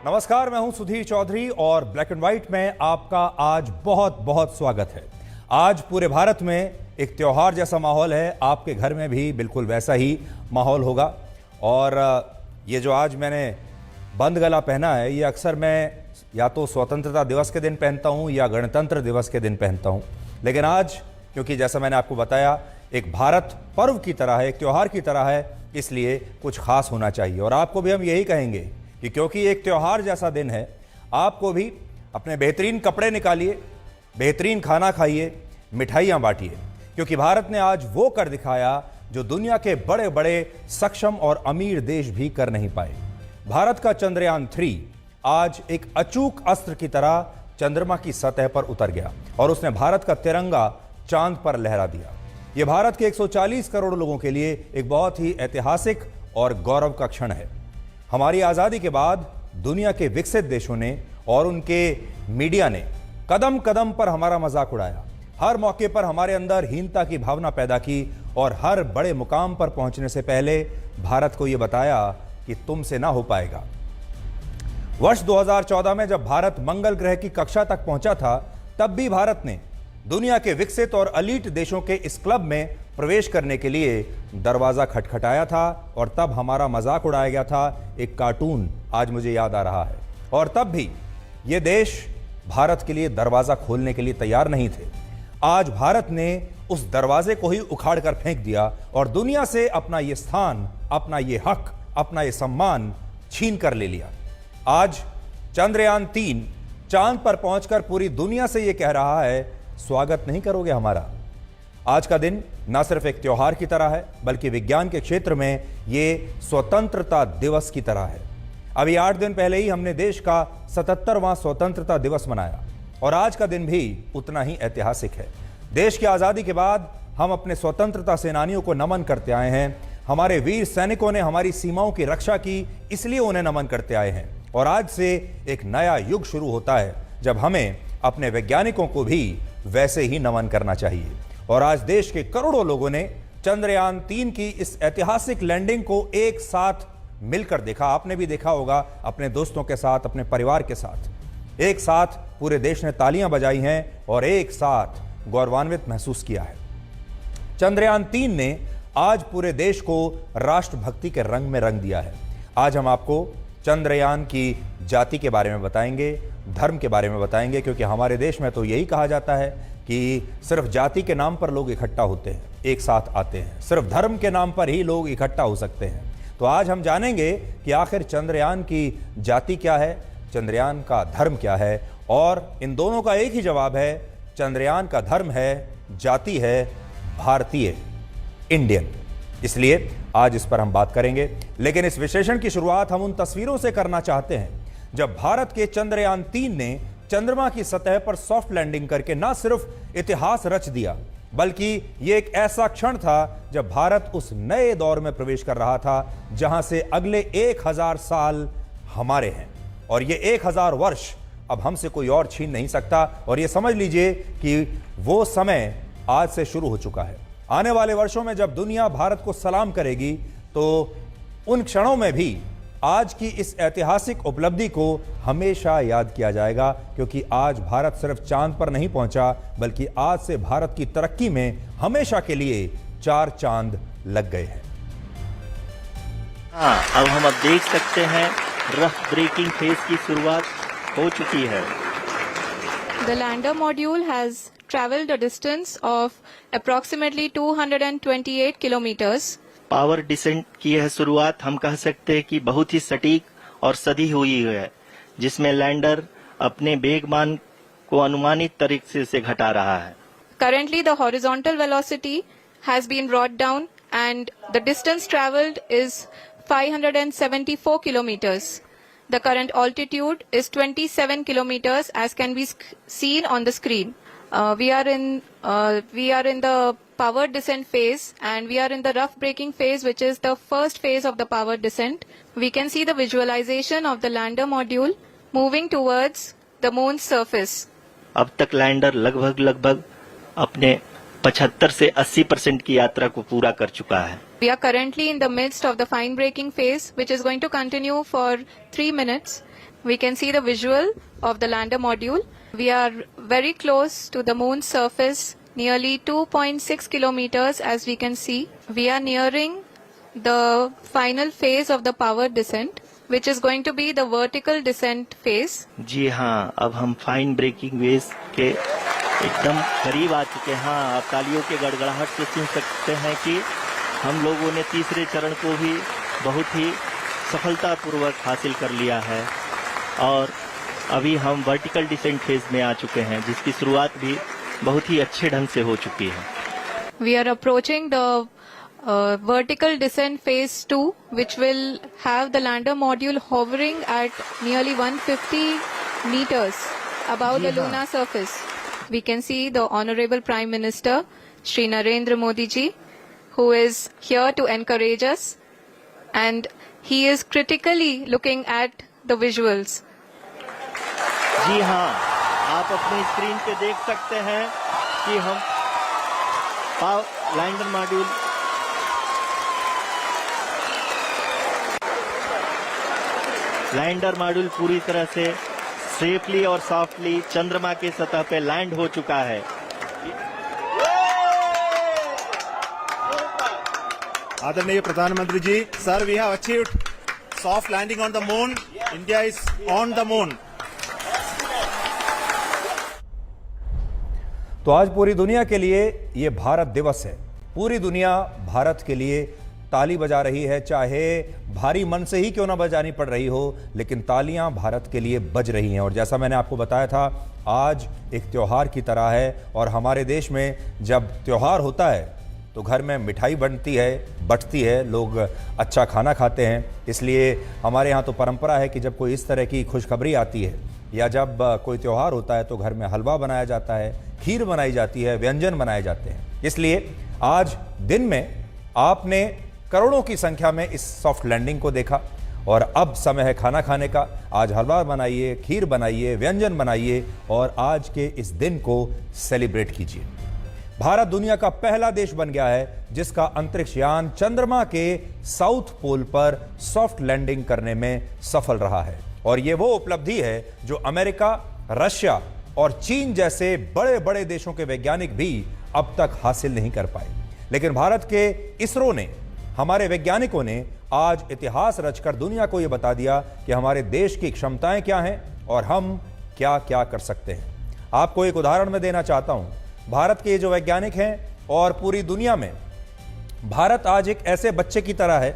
नमस्कार, मैं हूं सुधीर चौधरी और ब्लैक एंड व्हाइट में आपका आज बहुत बहुत स्वागत है। आज पूरे भारत में एक त्योहार जैसा माहौल है, आपके घर में भी बिल्कुल वैसा ही माहौल होगा। और ये जो आज मैंने बंद गला पहना है, ये अक्सर मैं या तो स्वतंत्रता दिवस के दिन पहनता हूं या गणतंत्र दिवस के दिन पहनता हूं, लेकिन आज क्योंकि जैसा मैंने आपको बताया एक भारत पर्व की तरह है, एक त्यौहार की तरह है, इसलिए कुछ खास होना चाहिए। और आपको भी हम यही कहेंगे कि क्योंकि एक त्यौहार जैसा दिन है, आपको भी अपने बेहतरीन कपड़े निकालिए, बेहतरीन खाना खाइए, मिठाइयाँ बांटिए, क्योंकि भारत ने आज वो कर दिखाया जो दुनिया के बड़े बड़े सक्षम और अमीर देश भी कर नहीं पाए। भारत का चंद्रयान 3 आज एक अचूक अस्त्र की तरह चंद्रमा की सतह पर उतर गया और उसने भारत का तिरंगा चांद पर लहरा दिया। यह भारत के 140 करोड़ लोगों के लिए एक बहुत ही ऐतिहासिक और गौरव का क्षण है। हमारी आजादी के बाद दुनिया के विकसित देशों ने और उनके मीडिया ने कदम कदम पर हमारा मजाक उड़ाया, हर मौके पर हमारे अंदर हीनता की भावना पैदा की और हर बड़े मुकाम पर पहुंचने से पहले भारत को यह बताया कि तुमसे ना हो पाएगा। वर्ष 2014 में जब भारत मंगल ग्रह की कक्षा तक पहुंचा था, तब भी भारत ने दुनिया के विकसित और एलीट देशों के इस क्लब में प्रवेश करने के लिए दरवाजा खटखटाया था और तब हमारा मजाक उड़ाया गया था। एक कार्टून आज मुझे याद आ रहा है, और तब भी ये देश भारत के लिए दरवाजा खोलने के लिए तैयार नहीं थे। आज भारत ने उस दरवाजे को ही उखाड़ कर फेंक दिया और दुनिया से अपना ये स्थान, अपना ये हक, अपना ये सम्मान छीन कर ले लिया। आज चंद्रयान 3 चांद पर पहुंचकर पूरी दुनिया से यह कह रहा है, स्वागत नहीं करोगे हमारा। आज का दिन न सिर्फ एक त्योहार की तरह है, बल्कि विज्ञान के क्षेत्र में यह स्वतंत्रता दिवस की तरह है। अभी 8 दिन पहले ही हमने देश का 77वां स्वतंत्रता दिवस मनाया और आज का दिन भी उतना ही ऐतिहासिक है। देश की आजादी के बाद हम अपने स्वतंत्रता सेनानियों को नमन करते आए हैं। हमारे वीर सैनिकों ने हमारी सीमाओं की रक्षा की, इसलिए उन्हें नमन करते आए हैं। और आज से एक नया युग शुरू होता है जब हमें अपने वैज्ञानिकों को भी वैसे ही नमन करना चाहिए। और आज देश के करोड़ों लोगों ने चंद्रयान 3 की इस ऐतिहासिक लैंडिंग को एक साथ मिलकर देखा। आपने भी देखा होगा अपने दोस्तों के साथ, अपने परिवार के साथ। एक साथ पूरे देश ने तालियां बजाई हैं और एक साथ गौरवान्वित महसूस किया है। चंद्रयान 3 ने आज पूरे देश को राष्ट्रभक्ति के रंग में रंग दिया है। आज हम आपको चंद्रयान की जाति के बारे में बताएंगे, धर्म के बारे में बताएंगे, क्योंकि हमारे देश में तो यही कहा जाता है कि सिर्फ जाति के नाम पर लोग इकट्ठा होते हैं, एक साथ आते हैं, सिर्फ धर्म के नाम पर ही लोग इकट्ठा हो सकते हैं। तो आज हम जानेंगे कि आखिर चंद्रयान की जाति क्या है, चंद्रयान का धर्म क्या है, और इन दोनों का एक ही जवाब है, चंद्रयान का धर्म है, जाति है भारतीय, इंडियन। इसलिए आज इस पर हम बात करेंगे, लेकिन इस विश्लेषण की शुरुआत हम उन तस्वीरों से करना चाहते हैं जब भारत के चंद्रयान 3 ने चंद्रमा की सतह पर सॉफ्ट लैंडिंग करके न सिर्फ इतिहास रच दिया, बल्कि यह एक ऐसा क्षण था जब भारत उस नए दौर में प्रवेश कर रहा था जहां से अगले 1000 साल हमारे हैं। और ये 1000 वर्ष अब हमसे कोई और छीन नहीं सकता। और ये समझ लीजिए कि वो समय आज से शुरू हो चुका है। आने वाले वर्षों में जब दुनिया भारत को सलाम करेगी, तो उन क्षणों में भी आज की इस ऐतिहासिक उपलब्धि को हमेशा याद किया जाएगा, क्योंकि आज भारत सिर्फ चांद पर नहीं पहुंचा, बल्कि आज से भारत की तरक्की में हमेशा के लिए 4 चांद लग गए हैं। हाँ, अब हम देख सकते हैं रफ ब्रेकिंग फेज की शुरुआत हो चुकी है। The lander module has traveled a distance of approximately 228 kilometers. Power descent की यह शुरुआत हम कह सकते हैं कि बहुत ही सटीक और सधी हुई है, जिसमें लैंडर अपने वेगमान को अनुमानित तरीके से घटा रहा है। Currently, the horizontal velocity has been brought down and the distance traveled is 574 kilometers. The current altitude is 27 kilometers, as can be seen on the screen. We are in the power descent phase, and we are in the rough braking phase, which is the first phase of the power descent. We can see the visualization of the lander module moving towards the moon's surface. अब तक lander लगभग अपने 75 से 80% की यात्रा को पूरा कर चुका है। We are currently in the midst of the fine braking phase, which is going to continue for 3 minutes. We can see the visual of the lander module. We are very close to the moon's surface, nearly 2.6 kilometers as we can see. We are nearing the final phase of the power descent, which is going to be the vertical descent phase. जी हाँ, अब हम fine breaking wave के एकदम करीब आ चुके हैं। हाँ, आप तालियों के गड़गड़ाहट से सुन सकते हैं कि हम लोगों ने तीसरे चरण को भी बहुत ही सफलतापूर्वक हासिल कर लिया है और अभी हम वर्टिकल डिसेंट फेज में आ चुके हैं, जिसकी शुरुआत भी बहुत ही अच्छे ढंग से हो चुकी है। We are approaching the vertical descent phase 2, which will have the lander module hovering at nearly 150 meters above the lunar surface. We can see the Honorable Prime Minister, Shri Narendra Modi ji, who is here to encourage us, and he is critically looking at the visuals. जी हाँ, आप अपनी screen पे देख सकते हैं कि हम lander module पूरी तरह से सेफली और सॉफ्टली चंद्रमा के सतह पे लैंड हो चुका है। आदरणीय प्रधानमंत्री जी, sir, we have achieved soft landing on the moon. India is on the moon. तो आज पूरी दुनिया के लिए ये भारत दिवस है। पूरी दुनिया भारत के लिए ताली बजा रही है, चाहे भारी मन से ही क्यों ना बजानी पड़ रही हो, लेकिन तालियां भारत के लिए बज रही हैं। और जैसा मैंने आपको बताया था, आज एक त्योहार की तरह है और हमारे देश में जब त्योहार होता है तो घर में मिठाई बंटती है, लोग अच्छा खाना खाते हैं। इसलिए हमारे यहाँ तो परंपरा है कि जब कोई इस तरह की खुशखबरी आती है या जब कोई त्यौहार होता है तो घर में हलवा बनाया जाता है, खीर बनाई जाती है, व्यंजन बनाए जाते हैं। इसलिए आज दिन में आपने करोड़ों की संख्या में इस सॉफ्ट लैंडिंग को देखा और अब समय है खाना खाने का। आज हलवा बनाइए, खीर बनाइए, व्यंजन बनाइए और आज के इस दिन को सेलिब्रेट कीजिए। भारत दुनिया का पहला देश बन गया है जिसका अंतरिक्ष यान चंद्रमा के साउथ पोल पर सॉफ्ट लैंडिंग करने में सफल रहा है। और यह वो उपलब्धि है जो अमेरिका, रशिया और चीन जैसे बड़े बड़े देशों के वैज्ञानिक भी अब तक हासिल नहीं कर पाए। लेकिन भारत के इसरो ने, हमारे वैज्ञानिकों ने आज इतिहास रचकर दुनिया को यह बता दिया कि हमारे देश की क्षमताएं क्या हैं और हम क्या क्या कर सकते हैं। आपको एक उदाहरण मैं देना चाहता हूं। भारत के जो वैज्ञानिक हैं और पूरी दुनिया में भारत आज एक ऐसे बच्चे की तरह है,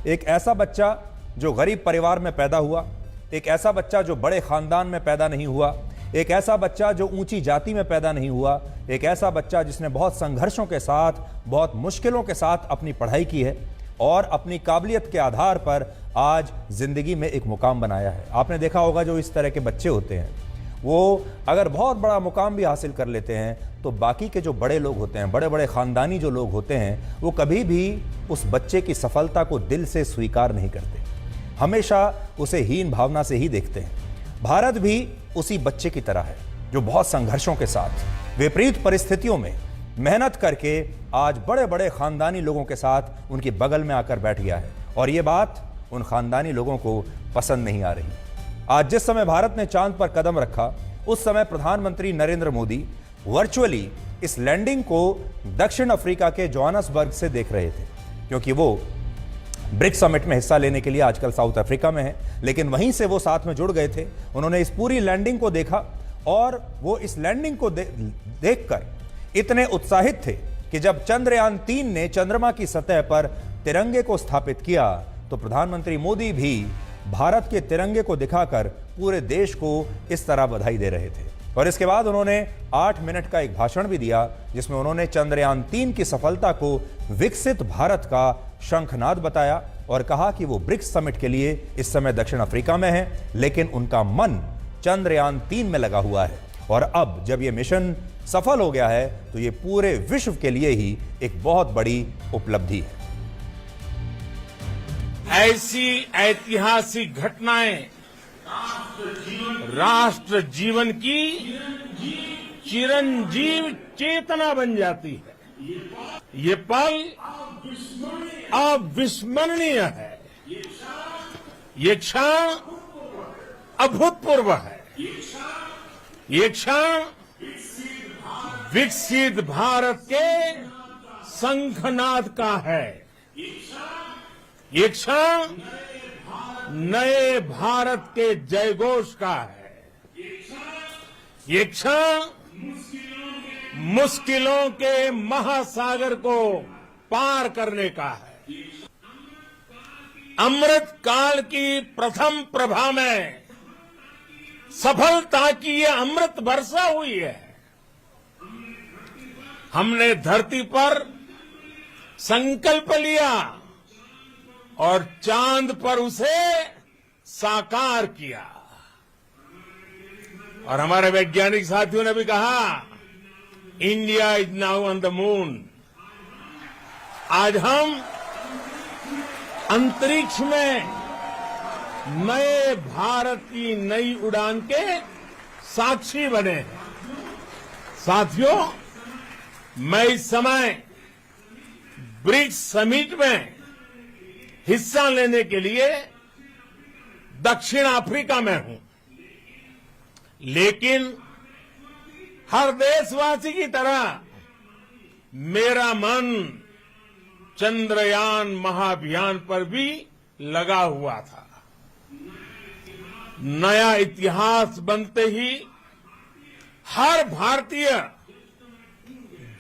एक ऐसा बच्चा जो गरीब परिवार में पैदा हुआ, एक ऐसा बच्चा जो बड़े खानदान में पैदा नहीं हुआ, एक ऐसा बच्चा जो ऊंची जाति में पैदा नहीं हुआ, एक ऐसा बच्चा जिसने बहुत संघर्षों के साथ, बहुत मुश्किलों के साथ अपनी पढ़ाई की है और अपनी काबिलियत के आधार पर आज जिंदगी में एक मुकाम बनाया है। आपने देखा होगा जो इस तरह के बच्चे होते हैं वो अगर बहुत बड़ा मुकाम भी हासिल कर लेते हैं तो बाकी के जो बड़े लोग होते हैं, बड़े बड़े खानदानी जो लोग होते हैं, वो कभी भी उस बच्चे की सफलता को दिल से स्वीकार नहीं करते, हमेशा उसे हीन भावना से ही देखते हैं। भारत भी उसी बच्चे की तरह है जो बहुत संघर्षों के साथ, विपरीत परिस्थितियों में मेहनत करके आज बड़े बड़े खानदानी लोगों के साथ उनके बगल में आकर बैठ गया है। और ये बात उन खानदानी लोगों को पसंद नहीं आ रही। आज जिस समय भारत ने चांद पर कदम रखा, उस समय प्रधानमंत्री नरेंद्र मोदी वर्चुअली इस लैंडिंग को दक्षिण अफ्रीका के जोहान्सबर्ग से देख रहे थे, क्योंकि वो ब्रिक्स समिट में हिस्सा लेने के लिए आजकल साउथ अफ्रीका में है। लेकिन वहीं से वो साथ में जुड़ गए थे। उन्होंने इस पूरी लैंडिंग को देखा और वो इस लैंडिंग को देखकर इतने उत्साहित थे कि जब चंद्रयान 3 ने चंद्रमा की सतह पर तिरंगे को स्थापित किया तो प्रधानमंत्री मोदी भी भारत के तिरंगे को दिखाकर पूरे देश को इस तरह बधाई दे रहे थे। और इसके बाद उन्होंने 8 मिनट का एक भाषण भी दिया जिसमें उन्होंने चंद्रयान 3 की सफलता को विकसित भारत का शंखनाद बताया और कहा कि वो ब्रिक्स समिट के लिए इस समय दक्षिण अफ्रीका में है, लेकिन उनका मन चंद्रयान 3 में लगा हुआ है। और अब जब ये मिशन सफल हो गया है तो ये पूरे विश्व के लिए ही एक बहुत बड़ी उपलब्धि है। ऐसी ऐतिहासिक घटनाएं राष्ट्र जीवन की चिरंजीव चेतना बन जाती है। ये पल अविस्मरणीय है। ये क्षण अभूतपूर्व है। ये क्षण विकसित भारत के शंखनाद का है। ये क्षण नए भारत के जयघोष का है। ये क्षण मुश्किलों के महासागर को पार करने का है। अमृत काल की प्रथम प्रभा में सफलता की ये अमृत वर्षा हुई है। हमने धरती पर संकल्प लिया और चांद पर उसे साकार किया। और हमारे वैज्ञानिक साथियों ने भी कहा, India is now on the moon. आज हम अंतरिक्ष में नए भारत की नई उड़ान के साक्षी बने हैं। साथियों, मैं इस समय ब्रिक्स समिट में हिस्सा लेने के लिए दक्षिण अफ्रीका में हूं, लेकिन हर देशवासी की तरह मेरा मन चंद्रयान महाअभियान पर भी लगा हुआ था। नया इतिहास बनते ही हर भारतीय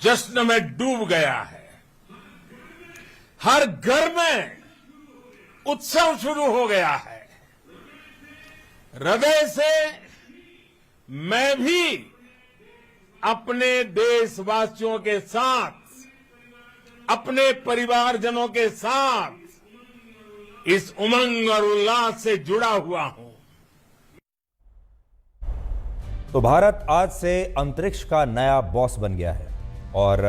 जश्न में डूब गया है। हर घर में उत्सव शुरू हो गया है। हृदय से मैं भी अपने देशवासियों के साथ, अपने परिवारजनों के साथ इस उमंग और उल्लास से जुड़ा हुआ हूं। तो भारत आज से अंतरिक्ष का नया बॉस बन गया है। और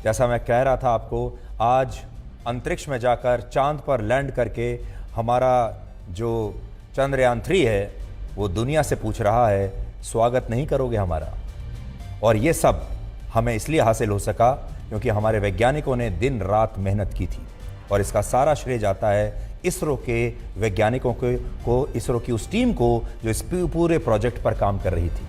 जैसा मैं कह रहा था आपको, आज अंतरिक्ष में जाकर चांद पर लैंड करके हमारा जो चंद्रयान 3 है वो दुनिया से पूछ रहा है, स्वागत नहीं करोगे हमारा? और ये सब हमें इसलिए हासिल हो सका क्योंकि हमारे वैज्ञानिकों ने दिन रात मेहनत की थी। और इसका सारा श्रेय जाता है इसरो के वैज्ञानिकों को, इसरो की उस टीम को जो इस पूरे प्रोजेक्ट पर काम कर रही थी।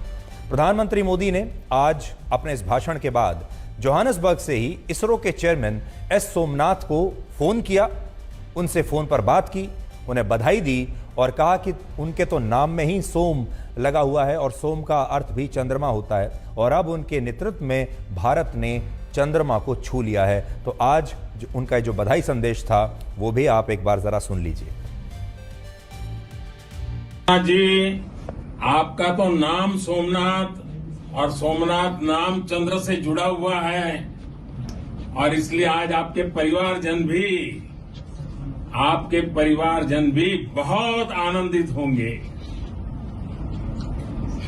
प्रधानमंत्री मोदी ने आज अपने इस भाषण के बाद जोहानिसबर्ग से ही इसरो के चेयरमैन एस सोमनाथ को फोन किया, उनसे फोन पर बात की, उन्हें बधाई दी और कहा कि उनके तो नाम में ही सोम लगा हुआ है और सोम का अर्थ भी चंद्रमा होता है और अब उनके नेतृत्व में भारत ने चंद्रमा को छू लिया है। तो आज उनका जो बधाई संदेश था वो भी आप एक बार जरा सुन लीजिए। जी, आपका तो नाम सोमनाथ और सोमनाथ नाम चंद्र से जुड़ा हुआ है और इसलिए आज आपके परिवारजन भी बहुत आनंदित होंगे।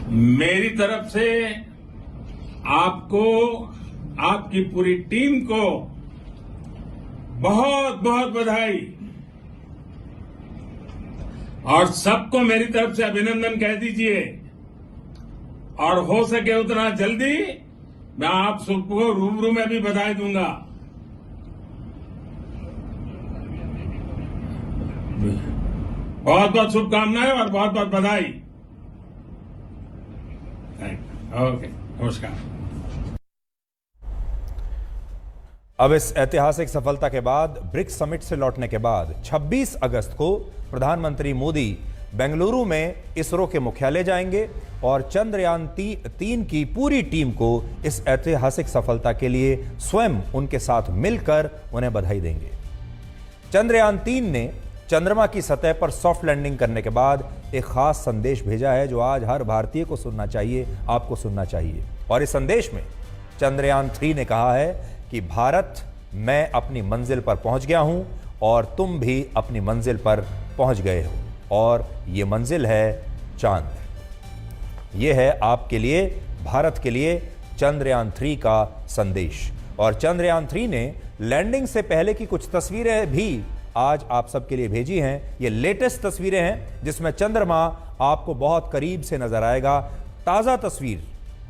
मेरी तरफ से आपको, आपकी पूरी टीम को बहुत बहुत बधाई और सबको मेरी तरफ से अभिनंदन कह दीजिए। और हो सके उतना जल्दी मैं आप सबको रूबरू में भी बधाई दूंगा। बहुत बहुत शुभकामनाएं और बहुत बहुत बधाई। ओके, नमस्कार। अब इस ऐतिहासिक सफलता के बाद, ब्रिक्स समिट से लौटने के बाद 26 अगस्त को प्रधानमंत्री मोदी बेंगलुरु में इसरो के मुख्यालय जाएंगे और चंद्रयान 3 की पूरी टीम को इस ऐतिहासिक सफलता के लिए स्वयं उनके साथ मिलकर उन्हें बधाई देंगे। चंद्रयान 3 ने चंद्रमा की सतह पर सॉफ्ट लैंडिंग करने के बाद एक खास संदेश भेजा है जो आज हर भारतीय को सुनना चाहिए, आपको सुनना चाहिए। और इस संदेश में चंद्रयान 3 ने कहा है कि भारत, मैं अपनी मंजिल पर पहुंच गया हूं और तुम भी अपनी मंजिल पर पहुंच गए हो और ये मंजिल है चांद। ये है आपके लिए, भारत के लिए चंद्रयान 3 का संदेश। और चंद्रयान 3 ने लैंडिंग से पहले की कुछ तस्वीरें भी आज आप सबके लिए भेजी हैं। ये लेटेस्ट तस्वीरें हैं जिसमें चंद्रमा आपको बहुत करीब से नजर आएगा। ताजा तस्वीर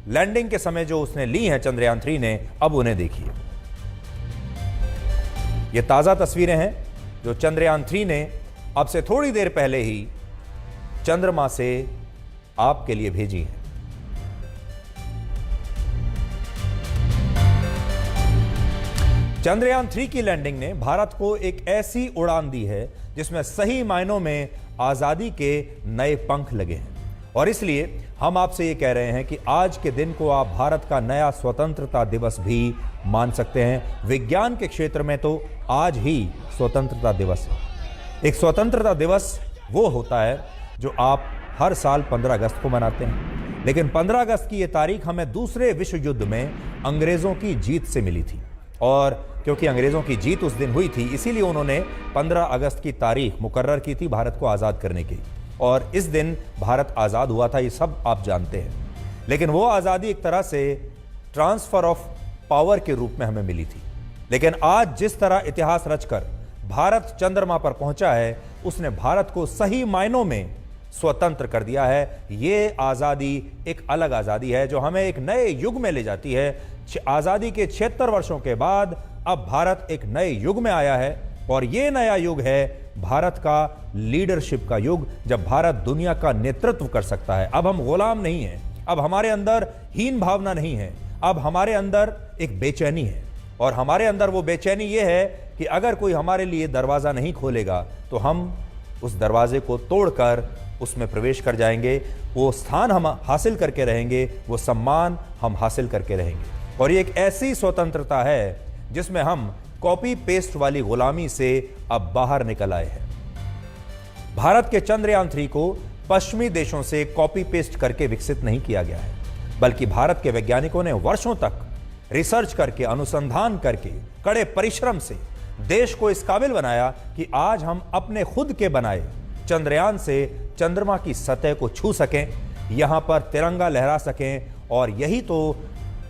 लैंडिंग के समय जो उसने ली है चंद्रयान 3 ने, अब उन्हें देखिए। ये ताज़ा तस्वीरें हैं जो चंद्रयान 3 ने अब से थोड़ी देर पहले ही चंद्रमा से आपके लिए भेजी हैं। चंद्रयान 3 की लैंडिंग ने भारत को एक ऐसी उड़ान दी है जिसमें सही मायनों में आजादी के नए पंख लगे हैं। और इसलिए हम आपसे ये कह रहे हैं कि आज के दिन को आप भारत का नया स्वतंत्रता दिवस भी मान सकते हैं। विज्ञान के क्षेत्र में तो आज ही स्वतंत्रता दिवस है। एक स्वतंत्रता दिवस वो होता है जो आप हर साल 15 अगस्त को मनाते हैं, लेकिन 15 अगस्त की ये तारीख हमें दूसरे विश्व युद्ध में अंग्रेजों की जीत से मिली थी। और क्योंकि अंग्रेजों की जीत उस दिन हुई थी, इसीलिए उन्होंने 15 अगस्त की तारीख मुकर्रर की थी भारत को आज़ाद करने की। और इस दिन भारत आज़ाद हुआ था, ये सब आप जानते हैं। लेकिन वो आज़ादी एक तरह से ट्रांसफर ऑफ पावर के रूप में हमें मिली थी। लेकिन आज जिस तरह इतिहास रचकर भारत चंद्रमा पर पहुंचा है, उसने भारत को सही मायनों में स्वतंत्र कर दिया है। ये आज़ादी एक अलग आज़ादी है जो हमें एक नए युग में ले जाती है। आज़ादी के 76 वर्षों के बाद अब भारत एक नए युग में आया है, और ये नया युग है भारत का लीडरशिप का युग, जब भारत दुनिया का नेतृत्व कर सकता है। अब हम गुलाम नहीं हैं, अब हमारे अंदर हीन भावना नहीं है, अब हमारे अंदर एक बेचैनी है। और हमारे अंदर वो बेचैनी ये है कि अगर कोई हमारे लिए दरवाज़ा नहीं खोलेगा तो हम उस दरवाजे को तोड़कर उसमें प्रवेश कर जाएंगे। वो स्थान हम हासिल करके रहेंगे, वो सम्मान हम हासिल करके रहेंगे। और ये एक ऐसी स्वतंत्रता है जिसमें हम कॉपी पेस्ट वाली गुलामी से अब बाहर निकल आए हैं। भारत के चंद्रयान 3 को पश्चिमी देशों से कॉपी पेस्ट करके विकसित नहीं किया गया है, बल्कि भारत के वैज्ञानिकों ने वर्षों तक रिसर्च करके, अनुसंधान करके, कड़े परिश्रम से देश को इस काबिल बनाया कि आज हम अपने खुद के बनाए चंद्रयान से चंद्रमा की सतह को छू सकें, यहां पर तिरंगा लहरा सकें। और यही तो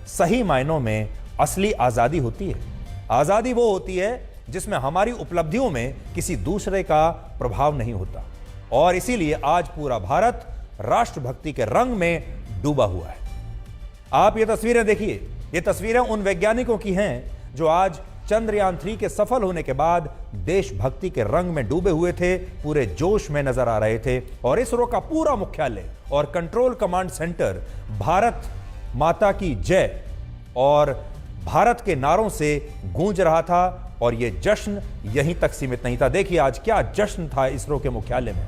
सही मायनों में असली आज़ादी होती है। आज़ादी वो होती है जिसमें हमारी उपलब्धियों में किसी दूसरे का प्रभाव नहीं होता। और इसीलिए आज पूरा भारत राष्ट्रभक्ति के रंग में डूबा हुआ है। आप ये तस्वीरें देखिए, ये तस्वीरें उन वैज्ञानिकों की हैं जो आज चंद्रयान 3 के सफल होने के बाद देशभक्ति के रंग में डूबे हुए थे, पूरे जोश में नजर आ रहे थे। और इसरो का पूरा मुख्यालय और कंट्रोल कमांड सेंटर भारत माता की जय और भारत के नारों से गूंज रहा था। और यह जश्न यहीं तक सीमित नहीं था। देखिए आज क्या जश्न था इसरो के मुख्यालय में।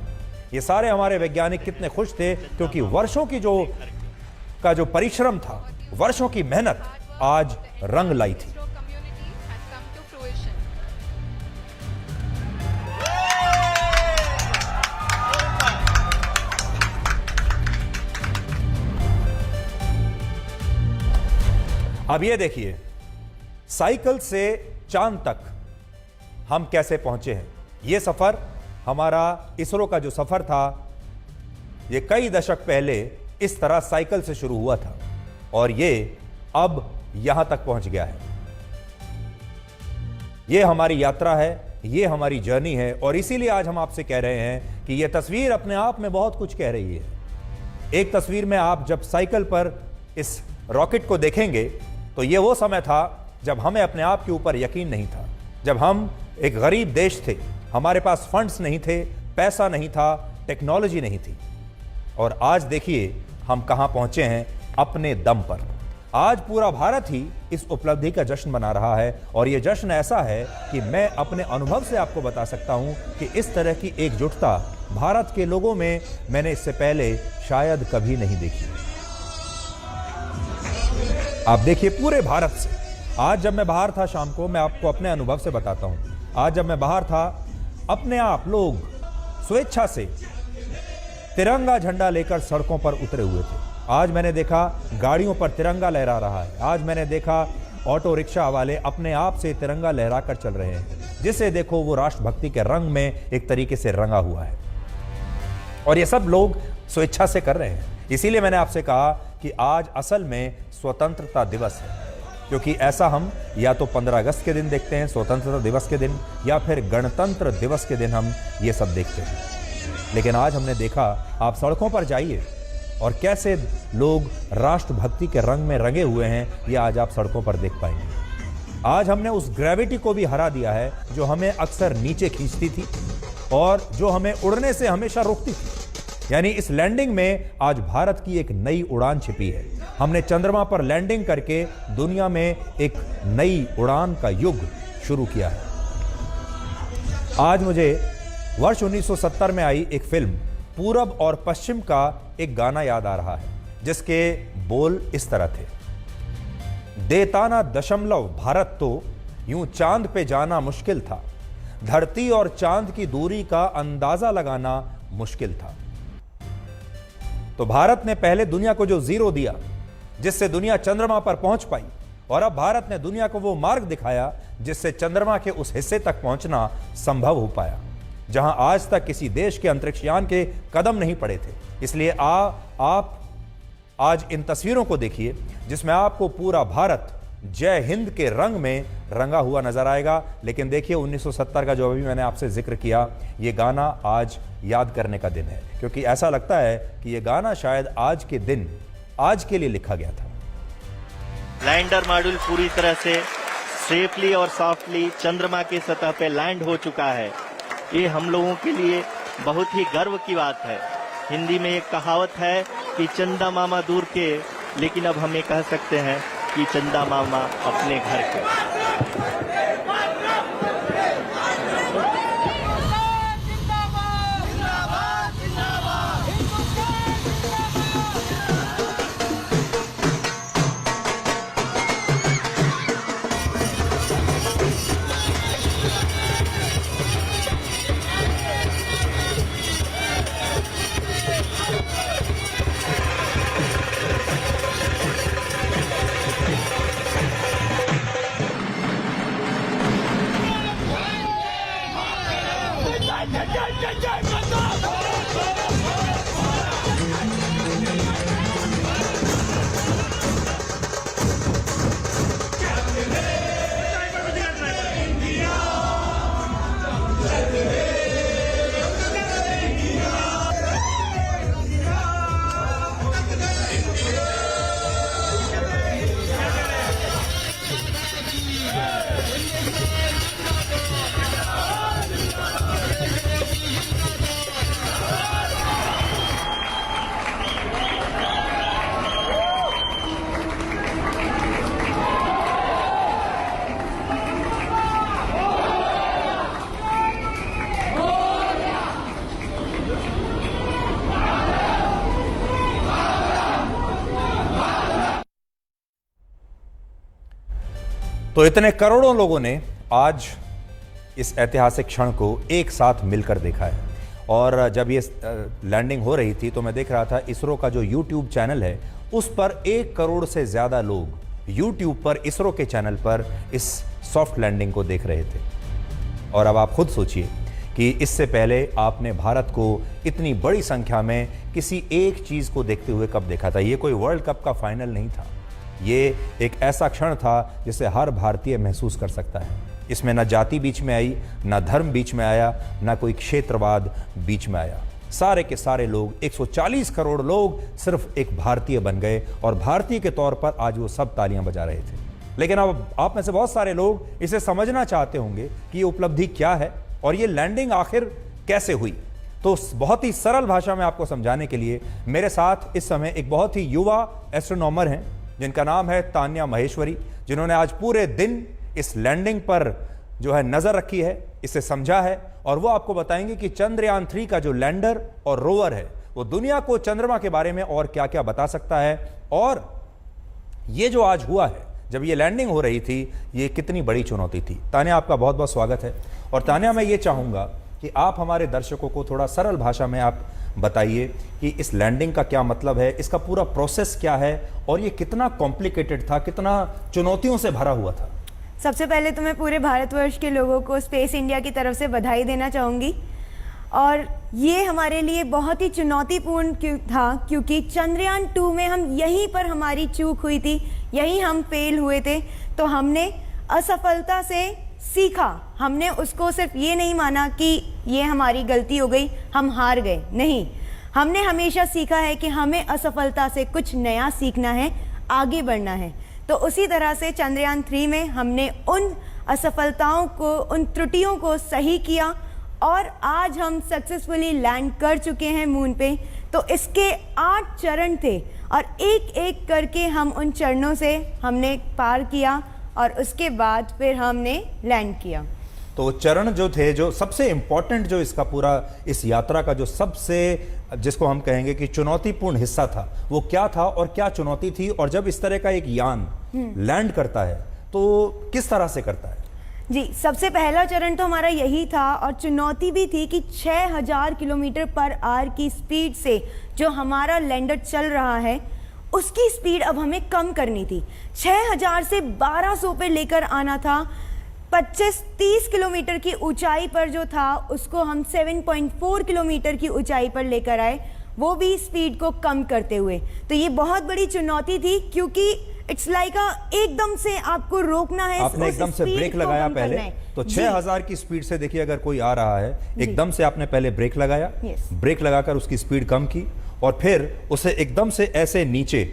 ये सारे हमारे वैज्ञानिक कितने खुश थे, क्योंकि वर्षों की जो परिश्रम था, वर्षों की मेहनत आज रंग लाई थी। अब ये देखिए, साइकिल से चांद तक हम कैसे पहुंचे हैं। ये सफर हमारा इसरो का जो सफर था, ये कई दशक पहले इस तरह साइकिल से शुरू हुआ था और ये अब यहां तक पहुंच गया है। ये हमारी यात्रा है, ये हमारी जर्नी है। और इसीलिए आज हम आपसे कह रहे हैं कि यह तस्वीर अपने आप में बहुत कुछ कह रही है। एक तस्वीर में आप जब साइकिल पर इस रॉकेट को देखेंगे तो ये वो समय था जब हमें अपने आप के ऊपर यकीन नहीं था, जब हम एक गरीब देश थे, हमारे पास फंड्स नहीं थे, पैसा नहीं था, टेक्नोलॉजी नहीं थी। और आज देखिए हम कहां पहुंचे हैं अपने दम पर। आज पूरा भारत ही इस उपलब्धि का जश्न मना रहा है। और यह जश्न ऐसा है कि मैं अपने अनुभव से आपको बता सकता हूं कि इस तरह की एकजुटता भारत के लोगों में मैंने इससे पहले शायद कभी नहीं देखी। आप देखिए पूरे भारत से, आज जब मैं बाहर था शाम को, मैं आपको अपने अनुभव से बताता हूं, आज जब मैं बाहर था, अपने आप लोग स्वेच्छा से तिरंगा झंडा लेकर सड़कों पर उतरे हुए थे। आज मैंने देखा गाड़ियों पर तिरंगा लहरा रहा है। आज मैंने देखा ऑटो रिक्शा वाले अपने आप से तिरंगा लहराकर चल रहे हैं, जिसे देखो वो राष्ट्रभक्ति के रंग में एक तरीके से रंगा हुआ है। और ये सब लोग स्वेच्छा से कर रहे हैं। इसीलिए मैंने आपसे कहा कि आज असल में स्वतंत्रता दिवस है, क्योंकि ऐसा हम या तो 15 अगस्त के दिन देखते हैं, स्वतंत्रता दिवस के दिन, या फिर गणतंत्र दिवस के दिन हम ये सब देखते हैं। लेकिन आज हमने देखा, आप सड़कों पर जाइए और कैसे लोग राष्ट्रभक्ति के रंग में रंगे हुए हैं, ये आज आप सड़कों पर देख पाएंगे। आज हमने उस ग्रेविटी को भी हरा दिया है जो हमें अक्सर नीचे खींचती थी और जो हमें उड़ने से हमेशा रोकती थी। यानी इस लैंडिंग में आज भारत की एक नई उड़ान छिपी है। हमने चंद्रमा पर लैंडिंग करके दुनिया में एक नई उड़ान का युग शुरू किया है। आज मुझे वर्ष 1970 में आई एक फिल्म पूरब और पश्चिम का एक गाना याद आ रहा है जिसके बोल इस तरह थे। देताना दशमलव भारत तो यूं चांद पे जाना मुश्किल था, धरती और चांद की दूरी का अंदाजा लगाना मुश्किल था। तो भारत ने पहले दुनिया को जो जीरो दिया जिससे दुनिया चंद्रमा पर पहुंच पाई, और अब भारत ने दुनिया को वो मार्ग दिखाया जिससे चंद्रमा के उस हिस्से तक पहुंचना संभव हो पाया जहां आज तक किसी देश के अंतरिक्षयान के कदम नहीं पड़े थे। इसलिए आप आज इन तस्वीरों को देखिए जिसमें आपको पूरा भारत जय हिंद के रंग में रंगा हुआ नजर आएगा। लेकिन देखिए 1970 का जो अभी मैंने आपसे जिक्र किया, ये गाना आज याद करने का दिन है, क्योंकि ऐसा लगता है कि ये गाना शायद आज के दिन आज के लिए लिखा गया था। लैंडर मॉड्यूल पूरी तरह से सेफली और सॉफ्टली चंद्रमा की सतह पे लैंड हो चुका है। ये हम लोगों के लिए बहुत ही गर्व की बात है। हिंदी में एक कहावत है कि चंदा मामा दूर के, लेकिन अब हम ये कह सकते हैं कि चंदा मामा अपने घर के। तो इतने करोड़ों लोगों ने आज इस ऐतिहासिक क्षण को एक साथ मिलकर देखा है। और जब ये लैंडिंग हो रही थी तो मैं देख रहा था इसरो का जो यूट्यूब चैनल है उस पर 1 करोड़ से ज़्यादा लोग यूट्यूब पर इसरो के चैनल पर इस सॉफ्ट लैंडिंग को देख रहे थे। और अब आप खुद सोचिए कि इससे पहले आपने भारत को इतनी बड़ी संख्या में किसी एक चीज़ को देखते हुए कब देखा था। ये कोई वर्ल्ड कप का फाइनल नहीं था, ये एक ऐसा क्षण था जिसे हर भारतीय महसूस कर सकता है। इसमें ना जाति बीच में आई, ना धर्म बीच में आया, ना कोई क्षेत्रवाद बीच में आया। सारे के सारे लोग 140 करोड़ लोग सिर्फ एक भारतीय बन गए और भारतीय के तौर पर आज वो सब तालियां बजा रहे थे। लेकिन अब आप में से बहुत सारे लोग इसे समझना चाहते होंगे कि ये उपलब्धि क्या है और ये लैंडिंग आखिर कैसे हुई। तो बहुत ही सरल भाषा में आपको समझाने के लिए मेरे साथ इस समय एक बहुत ही युवा एस्ट्रोनॉमर हैं जिनका नाम है तान्या महेश्वरी, जिन्होंने आज पूरे दिन इस लैंडिंग पर जो है नजर रखी है, इसे समझा है और वो आपको बताएंगे कि चंद्रयान 3 का जो लैंडर और रोवर है वो दुनिया को चंद्रमा के बारे में और क्या क्या बता सकता है। और ये जो आज हुआ है, जब ये लैंडिंग हो रही थी, ये कितनी बड़ी चुनौती थी। तान्या, आपका बहुत बहुत स्वागत है। और तान्या, मैं ये चाहूँगा कि आप हमारे दर्शकों को थोड़ा सरल भाषा में आप बताइए कि इस लैंडिंग का क्या मतलब है, इसका पूरा प्रोसेस क्या है और ये कितना कॉम्प्लिकेटेड था, कितना चुनौतियों से भरा हुआ था। सबसे पहले तो मैं पूरे भारतवर्ष के लोगों को स्पेस इंडिया की तरफ से बधाई देना चाहूँगी। और ये हमारे लिए बहुत ही चुनौतीपूर्ण था क्योंकि चंद्रयान 2 में हम यहीं पर हमारी चूक हुई थी, यहीं हम फेल हुए थे। तो हमने असफलता से सीखा, हमने उसको सिर्फ ये नहीं माना कि ये हमारी गलती हो गई, हम हार गए, नहीं, हमने हमेशा सीखा है कि हमें असफलता से कुछ नया सीखना है, आगे बढ़ना है। तो उसी तरह से चंद्रयान 3 में हमने उन असफलताओं को, उन त्रुटियों को सही किया और आज हम सक्सेसफुली लैंड कर चुके हैं मून पे। तो इसके 8 चरण थे और एक एक करके हम उन चरणों से हमने पार किया और उसके बाद फिर हमने लैंड किया। तो चरण जो थे, जो सबसे इंपॉर्टेंट, जो इसका पूरा इस यात्रा का जो सबसे, जिसको हम कहेंगे कि चुनौतीपूर्ण हिस्सा था, वो क्या था और क्या चुनौती थी? और जब इस तरह का एक यान लैंड करता है तो किस तरह से करता है? जी, सबसे पहला चरण तो हमारा यही था और चुनौती भी थी कि 6000 किलोमीटर पर आवर की स्पीड से जो हमारा लैंडर चल रहा है उसकी स्पीड अब हमें कम करनी थी। 6000 से 1200 पे लेकर आना था। 25-30 किलोमीटर की ऊंचाई पर जो था उसको हम 7.4 किलोमीटर की ऊंचाई पर लेकर आए, वो भी स्पीड को कम करते हुए। तो ये बहुत बड़ी चुनौती थी क्योंकि इट्स लाइक एकदम से आपको रोकना है। आपने एकदम से ब्रेक लगाया पहले, तो 6000 की स्पीड से देखिए अगर कोई आ रहा है, एकदम से आपने पहले ब्रेक लगाया, ब्रेक लगाकर उसकी स्पीड कम की और फिर उसे एकदम से ऐसे नीचे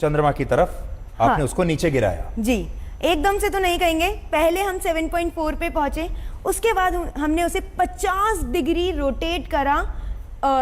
चंद्रमा की तरफ आपने उसको नीचे गिराया। जी, एकदम से तो नहीं कहेंगे, पहले हम 7.4 पे पहुंचे, उसके बाद हमने उसे 50 डिग्री रोटेट करा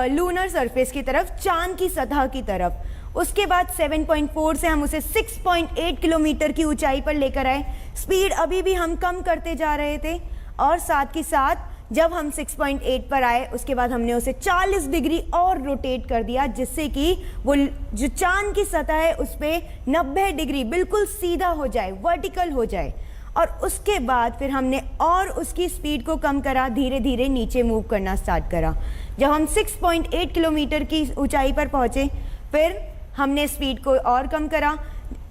लूनर सरफेस की तरफ, चांद की सतह की तरफ। उसके बाद 7.4 से हम उसे 6.8 किलोमीटर की ऊंचाई पर लेकर आए। स्पीड अभी भी हम कम करते जा रहे थे और साथ ही साथ जब हम 6.8 पर आए उसके बाद हमने उसे 40 डिग्री और रोटेट कर दिया, जिससे कि वो जो चांद की सतह है उस पर 90 डिग्री बिल्कुल सीधा हो जाए, वर्टिकल हो जाए। और उसके बाद फिर हमने और उसकी स्पीड को कम करा, धीरे धीरे नीचे मूव करना स्टार्ट करा। जब हम 6.8 किलोमीटर की ऊंचाई पर पहुंचे फिर हमने स्पीड को और कम करा।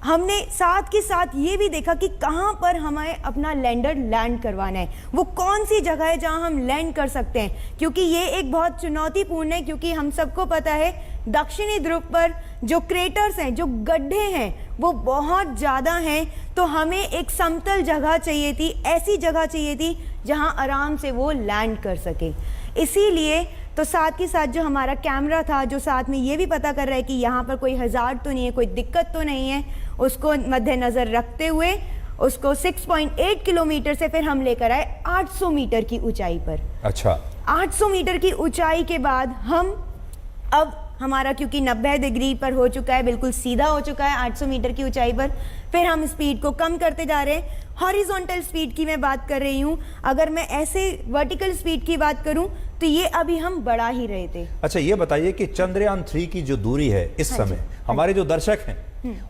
हमने साथ के साथ ये भी देखा कि कहाँ पर हमें अपना लैंडर लैंड करवाना है, वो कौन सी जगह है जहाँ हम लैंड कर सकते हैं, क्योंकि ये एक बहुत चुनौतीपूर्ण है। क्योंकि हम सबको पता है दक्षिणी ध्रुव पर जो क्रेटर्स हैं, जो गड्ढे हैं, वो बहुत ज़्यादा हैं। तो हमें एक समतल जगह चाहिए थी, ऐसी जगह चाहिए थी जहाँ आराम से वो लैंड कर सके। इसीलिए तो साथ ही साथ जो हमारा कैमरा था, जो साथ में ये भी पता कर रहा है कि यहाँ पर कोई हज़ार्ड तो नहीं है, कोई दिक्कत तो नहीं है, उसको मद्देनज़र रखते हुए उसको 6.8 किलोमीटर से फिर हम लेकर आए 800 मीटर की ऊंचाई पर। अच्छा, 800 मीटर की ऊंचाई के बाद हम अब हमारा क्योंकि 90 डिग्री पर हो चुका है, बिल्कुल सीधा हो चुका है 800 मीटर की ऊंचाई पर, फिर हम स्पीड को कम करते जा रहे हैं। हॉरिजॉन्टल स्पीड की मैं बात कर रही हूँ, अगर मैं ऐसे वर्टिकल स्पीड की बात करूँ तो ये अभी हम बढ़ा ही रहे थे। अच्छा, ये बताइए कि चंद्रयान 3 की जो दूरी है इस समय, हमारे जो दर्शक हैं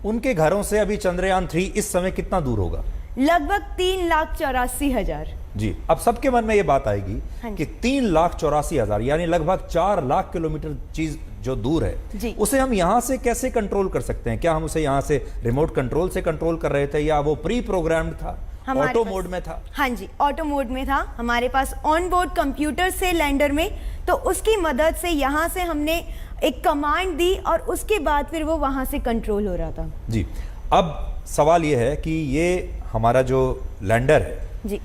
उनके घरों से अभी चंद्रयान 3 इस समय कितना दूर होगा? लगभग 3,84,000। जी, अब सबके मन में ये बात आएगी कि 3,84,000 यानी लगभग 4 लाख किलोमीटर चीज जो दूर है, उसे हम यहां से कैसे कंट्रोल कर सकते हैं? क्या हम उसे यहां से रिमोट कंट्रोल से कंट्रोल कर रहे थे या वो प्री प्रोग्राम्ड था, ऑटो मोड में था? हाँ जी, ऑटो मोड में था। हमारे पास ऑन बोर्ड कंप्यूटर से लैंडर में, तो उसकी मदद से यहाँ से हमने एक कमांड दी और उसके बाद फिर वो वहाँ से कंट्रोल हो रहा था। जी, अब सवाल ये है कि ये हमारा जो लैंडर है जी,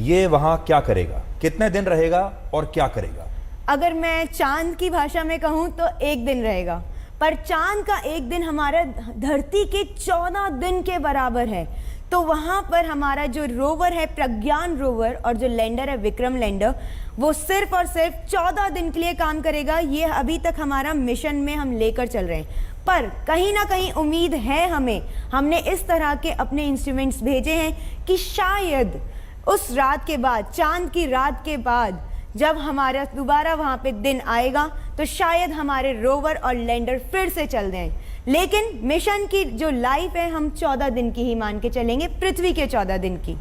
ये वहाँ क्या करेगा, कितने दिन रहेगा और क्या करेगा? अगर मैं चांद की भाषा में कहूँ तो 1 दिन रहेगा, पर चांद का 1 दिन हमारा धरती के 14 दिन के बराबर है। तो वहाँ पर हमारा जो रोवर है प्रज्ञान रोवर और जो लैंडर है विक्रम लैंडर, वो सिर्फ और सिर्फ 14 दिन के लिए काम करेगा। ये अभी तक हमारा मिशन में हम लेकर चल रहे हैं, पर कहीं ना कहीं उम्मीद है हमने इस तरह के अपने इंस्ट्रूमेंट्स भेजे हैं कि शायद उस रात के बाद, चांद की रात के बाद, जब हमारा दोबारा वहाँ पे दिन आएगा तो शायद हमारे रोवर और लैंडर फिर से चल दें। लेकिन मिशन की जो लाइफ है हम 14 दिन की ही मान के चलेंगे, पृथ्वी के 14 दिन की।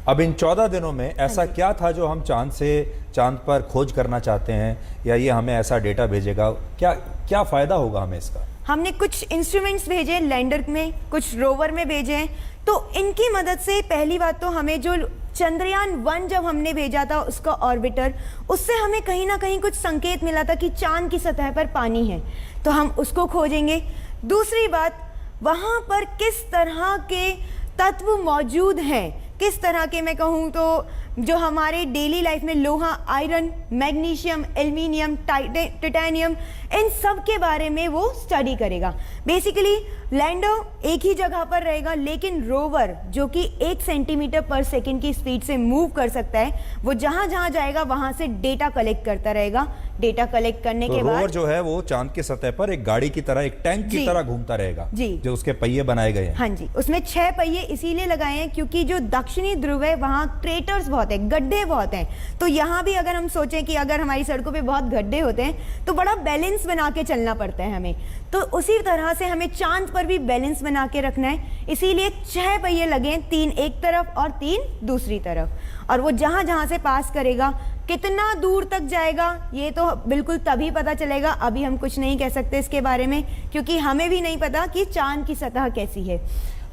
अब इन 14 दिनों में ऐसा क्या था जो हम चांद पर खोज करना चाहते हैं, या ये हमें ऐसा डेटा भेजेगा? क्या फायदा होगा हमें इसका? हमने कुछ इंस्ट्रूमेंट्स भेजे लैंडर में, कुछ रोवर में भेजे हैं। तो इनकी मदद से पहली बात तो हमें जो चंद्रयान 1 जब हमने भेजा था उसका ऑर्बिटर, उससे हमें कहीं ना कहीं कुछ संकेत मिला था कि चांद की सतह पर पानी है, तो हम उसको खोजेंगे। दूसरी बात, वहाँ पर किस तरह के तत्व मौजूद हैं किस तरह के, मैं कहूँ तो जो हमारे डेली लाइफ में लोहा, आयरन, मैग्नीशियम, एल्युमिनियम, टाइटेनियम, इन सब के बारे में वो स्टडी करेगा। बेसिकली लैंडर एक ही जगह पर रहेगा, लेकिन रोवर जो कि 1 सेंटीमीटर पर सेकंड की स्पीड से मूव कर सकता है, वो जहां जहां जाएगा वहां से डेटा कलेक्ट करता रहेगा। डेटा कलेक्ट करने के बाद रोवर जो है वो चांद की सतह पर एक गाड़ी की तरह, एक टैंक की तरह घूमता रहेगा, जी, जो उसके पहिए बनाए गए हैं। हाँ जी, उसमें 6 पहिए इसीलिए लगाए हैं क्योंकि जो दक्षिणी ध्रुव है वहाँ क्रेटर्स बहुत है, गड्ढे बहुत हैं। तो यहाँ भी अगर हम सोचें कि अगर हमारी सड़कों पे बहुत गड्ढे होते हैं तो बड़ा बैलेंस बना के चलना पड़ता है हमें, तो उसी तरह से हमें चांद पर भी बैलेंस बना के रखना है। इसीलिए 6 पहिए लगे हैं, 3 एक तरफ और 3 दूसरी तरफ, और वो जहाँ जहाँ से पास करेगा कितना दूर तक जाएगा ये तो बिल्कुल तभी पता चलेगा। अभी हम कुछ नहीं कह सकते इसके बारे में, क्योंकि हमें भी नहीं पता कि चांद की सतह कैसी है।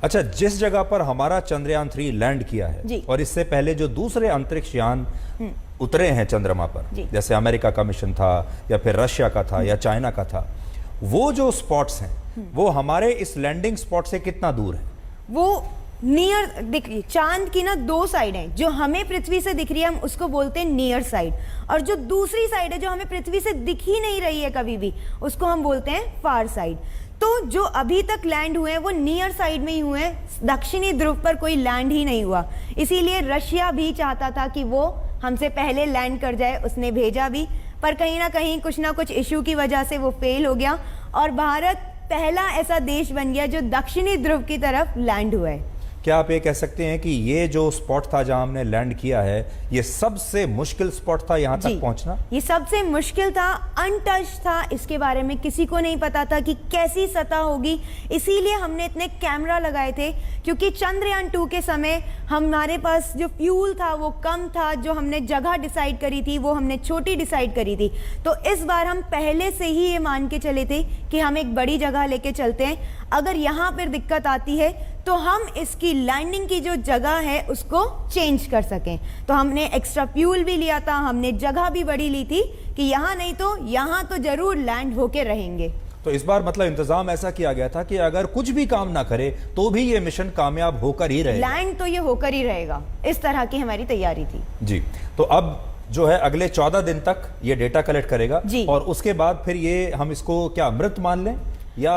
अच्छा, जिस जगह पर हमारा चंद्रयान 3 लैंड किया है जी, और इससे पहले जो दूसरे अंतरिक्ष यान उतरे हैं चंद्रमा पर, जैसे अमेरिका का मिशन था या फिर रशिया का था या चाइना का था, वो जो स्पॉट्स हैं वो हमारे इस लैंडिंग स्पॉट से कितना दूर है? वो नियर, देखिए चांद की ना 2 साइड हैं, जो हमें पृथ्वी से दिख रही है हम उसको बोलते हैं नियर साइड, और जो दूसरी साइड है जो हमें पृथ्वी से दिख ही नहीं रही है कभी भी, उसको हम बोलते हैं फार साइड। तो जो अभी तक लैंड हुए हैं वो नियर साइड में ही हुए हैं, दक्षिणी ध्रुव पर कोई लैंड ही नहीं हुआ। इसीलिए रशिया भी चाहता था कि वो हमसे पहले लैंड कर जाए, उसने भेजा भी, पर कहीं ना कुछ इशू की वजह से वो फेल हो गया, और भारत पहला ऐसा देश बन गया जो दक्षिणी ध्रुव की तरफ लैंड हुआ है। क्या आप ये कह सकते हैं कि ये जो स्पॉट था जहां हमने लैंड किया है, ये सबसे मुश्किल स्पॉट था यहां तक पहुंचना? ये सबसे मुश्किल था, अनटच था, इसके बारे में किसी को नहीं पता था कि कैसी सतह होगी। इसीलिए हमने इतने कैमरा लगाए थे, क्योंकि चंद्रयान 2 के समय हमारे पास जो फ्यूल था वो कम था, जो हमने जगह डिसाइड करी थी वो हमने छोटी डिसाइड करी थी। तो इस बार हम पहले से ही ये मान के चले थे कि हम एक बड़ी जगह लेके चलते हैं, अगर यहाँ पर दिक्कत आती है तो हम इसकी लैंडिंग की जो जगह है उसको चेंज कर सकें। तो हमने एक्स्ट्रा फ्यूल भी लिया था, हमने जगह भी बड़ी ली थी कि यहाँ नहीं तो यहाँ तो जरूर लैंड होके रहेंगे। तो इस बार मतलब इंतजाम ऐसा किया गया था कि अगर कुछ भी काम ना करे तो भी ये मिशन कामयाब होकर ही रहेगा, लैंड तो ये होकर ही रहेगा, इस तरह की हमारी तैयारी थी। जी, तो अब जो है अगले 14 दिन तक ये डेटा कलेक्ट करेगा, और उसके बाद फिर ये हम इसको क्या मृत मान लें, या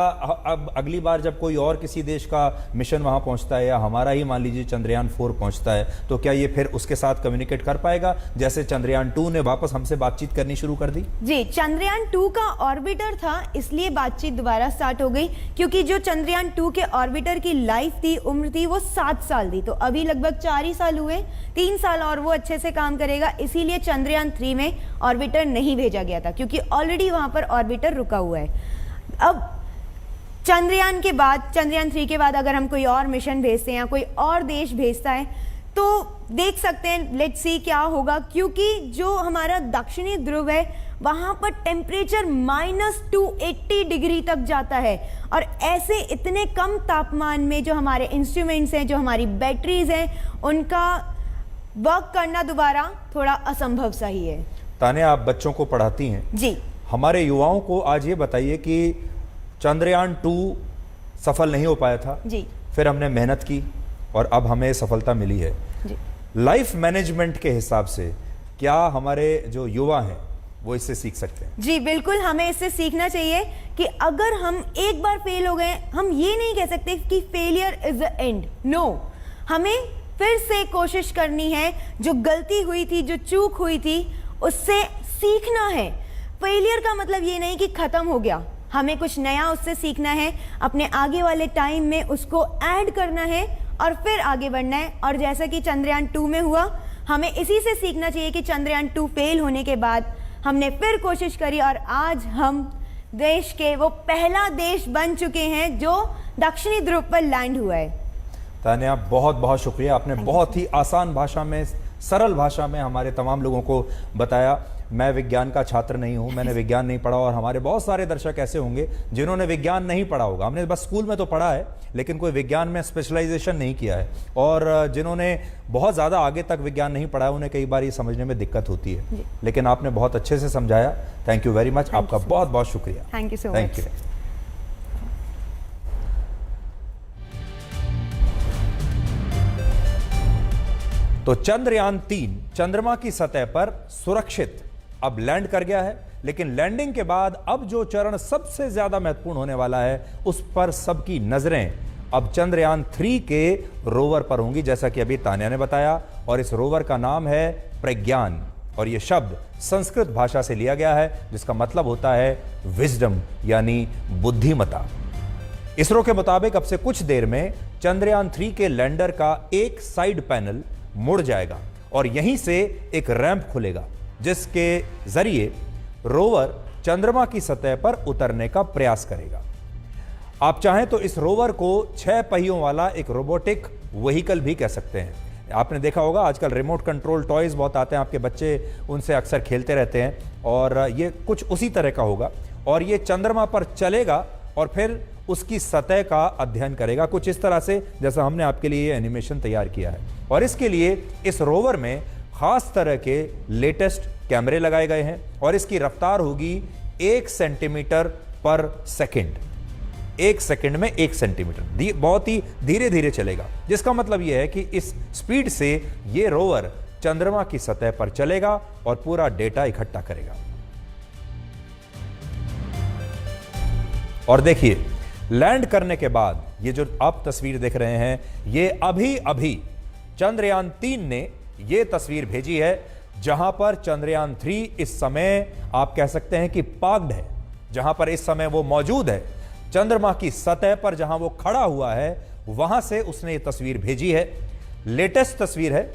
अब अगली बार जब कोई और किसी देश का मिशन वहां पहुंचता है, या हमारा ही मान लीजिए चंद्रयान 4 पहुंचता है, तो क्या ये फिर उसके साथ कम्युनिकेट कर पाएगा, जैसे चंद्रयान 2 ने वापस हमसे बातचीत करनी शुरू कर दी? जी, चंद्रयान 2 का ऑर्बिटर था, इसलिए बातचीत दोबारा स्टार्ट हो गई, क्योंकि जो चंद्रयान 2 के ऑर्बिटर की लाइफ थी, उम्र थी, वो 7 साल थी। तो अभी लगभग 4 ही साल हुए, 3 साल और वो अच्छे से काम करेगा। इसीलिए चंद्रयान 3 में ऑर्बिटर नहीं भेजा गया था, क्योंकि ऑलरेडी वहां पर ऑर्बिटर रुका हुआ है। अब चंद्रयान के बाद, चंद्रयान 3 के बाद अगर हम कोई और मिशन भेजते हैं या कोई और देश भेजता है तो देख सकते हैं, लेट्स सी क्या होगा, क्योंकि जो हमारा दक्षिणी ध्रुव है वहां पर टेम्परेचर -280 डिग्री तक जाता है, और ऐसे इतने कम तापमान में जो हमारे इंस्ट्रूमेंट्स हैं, जो हमारी बैटरीज हैं, उनका वर्क करना दोबारा थोड़ा असंभव सा ही है। तान्या, आप बच्चों को पढ़ाती हैं जी, हमारे युवाओं को आज ये बताइए कि चंद्रयान 2 सफल नहीं हो पाया था जी, फिर हमने मेहनत की और अब हमें सफलता मिली है जी। लाइफ मैनेजमेंट के हिसाब से क्या हमारे जो युवा हैं वो इससे सीख सकते हैं? जी बिल्कुल, हमें इससे सीखना चाहिए कि अगर हम एक बार फेल हो गए, हम ये नहीं कह सकते कि failure is the end, no, हमें फिर से कोशिश करनी है। जो गलती हुई थी, जो चूक हुई थी, उससे सीखना है। फेलियर का मतलब ये नहीं कि खत्म हो गया, हमें कुछ नया उससे सीखना है, अपने आगे वाले टाइम में उसको ऐड करना है और फिर आगे बढ़ना है। और जैसा कि चंद्रयान 2 में हुआ, हमें इसी से सीखना चाहिए कि चंद्रयान 2 फेल होने के बाद हमने फिर कोशिश करी और आज हम देश के वो पहला देश बन चुके हैं जो दक्षिणी ध्रुव पर लैंड हुआ है। तान्या, बहुत बहुत शुक्रिया, आपने बहुत ही आसान भाषा में, सरल भाषा में हमारे तमाम लोगों को बताया। मैं विज्ञान का छात्र नहीं हूं, मैंने विज्ञान नहीं पढ़ा, और हमारे बहुत सारे दर्शक ऐसे होंगे जिन्होंने विज्ञान नहीं पढ़ा होगा। हमने बस स्कूल में तो पढ़ा है लेकिन कोई विज्ञान में स्पेशलाइजेशन नहीं किया है, और जिन्होंने बहुत ज़्यादा आगे तक विज्ञान नहीं पढ़ा है उन्हें कई बार ये समझने में दिक्कत होती है, लेकिन आपने बहुत अच्छे से समझाया। थैंक यू वेरी मच, आपका बहुत बहुत शुक्रिया। Thank you so much. Thank you. तो चंद्रयान 3 चंद्रमा की सतह पर सुरक्षित अब लैंड कर गया है, लेकिन लैंडिंग के बाद अब जो चरण सबसे ज्यादा महत्वपूर्ण होने वाला है उस पर सबकी नजरें अब चंद्रयान 3 के रोवर पर होंगी, जैसा कि अभी तान्या ने बताया। और इस रोवर का नाम है प्रज्ञान, और यह शब्द संस्कृत भाषा से लिया गया है जिसका मतलब होता है विजडम यानी बुद्धिमता। इसरो के मुताबिक अब से कुछ देर में चंद्रयान 3 के लैंडर का एक साइड पैनल मुड़ जाएगा और यहीं से एक रैंप खुलेगा जिसके जरिए रोवर चंद्रमा की सतह पर उतरने का प्रयास करेगा। आप चाहें तो इस रोवर को 6 पहियों वाला एक रोबोटिक व्हीकल भी कह सकते हैं। आपने देखा होगा आजकल रिमोट कंट्रोल टॉयज बहुत आते हैं, आपके बच्चे उनसे अक्सर खेलते रहते हैं, और ये कुछ उसी तरह का होगा। और ये चंद्रमा पर चलेगा और फिर उसकी सतह का अध्ययन करेगा, कुछ इस तरह से जैसा हमने आपके लिए ये एनिमेशन तैयार किया है। और इसके लिए इस रोवर में खास तरह के लेटेस्ट कैमरे लगाए गए हैं और इसकी रफ्तार होगी 1 सेंटीमीटर पर सेकंड। 1 सेकंड में 1 सेंटीमीटर, बहुत ही धीरे धीरे चलेगा, जिसका मतलब यह है कि इस स्पीड से यह रोवर चंद्रमा की सतह पर चलेगा और पूरा डेटा इकट्ठा करेगा। और देखिए, लैंड करने के बाद ये जो आप तस्वीर देख रहे हैं, ये अभी अभी चंद्रयान 3 ने ये तस्वीर भेजी है जहां पर चंद्रयान 3 इस समय आप कह सकते हैं कि पार्क्ड है, जहां पर इस समय वो मौजूद है। चंद्रमा की सतह पर जहां वो खड़ा हुआ है वहां से उसने ये तस्वीर भेजी है, लेटेस्ट तस्वीर है।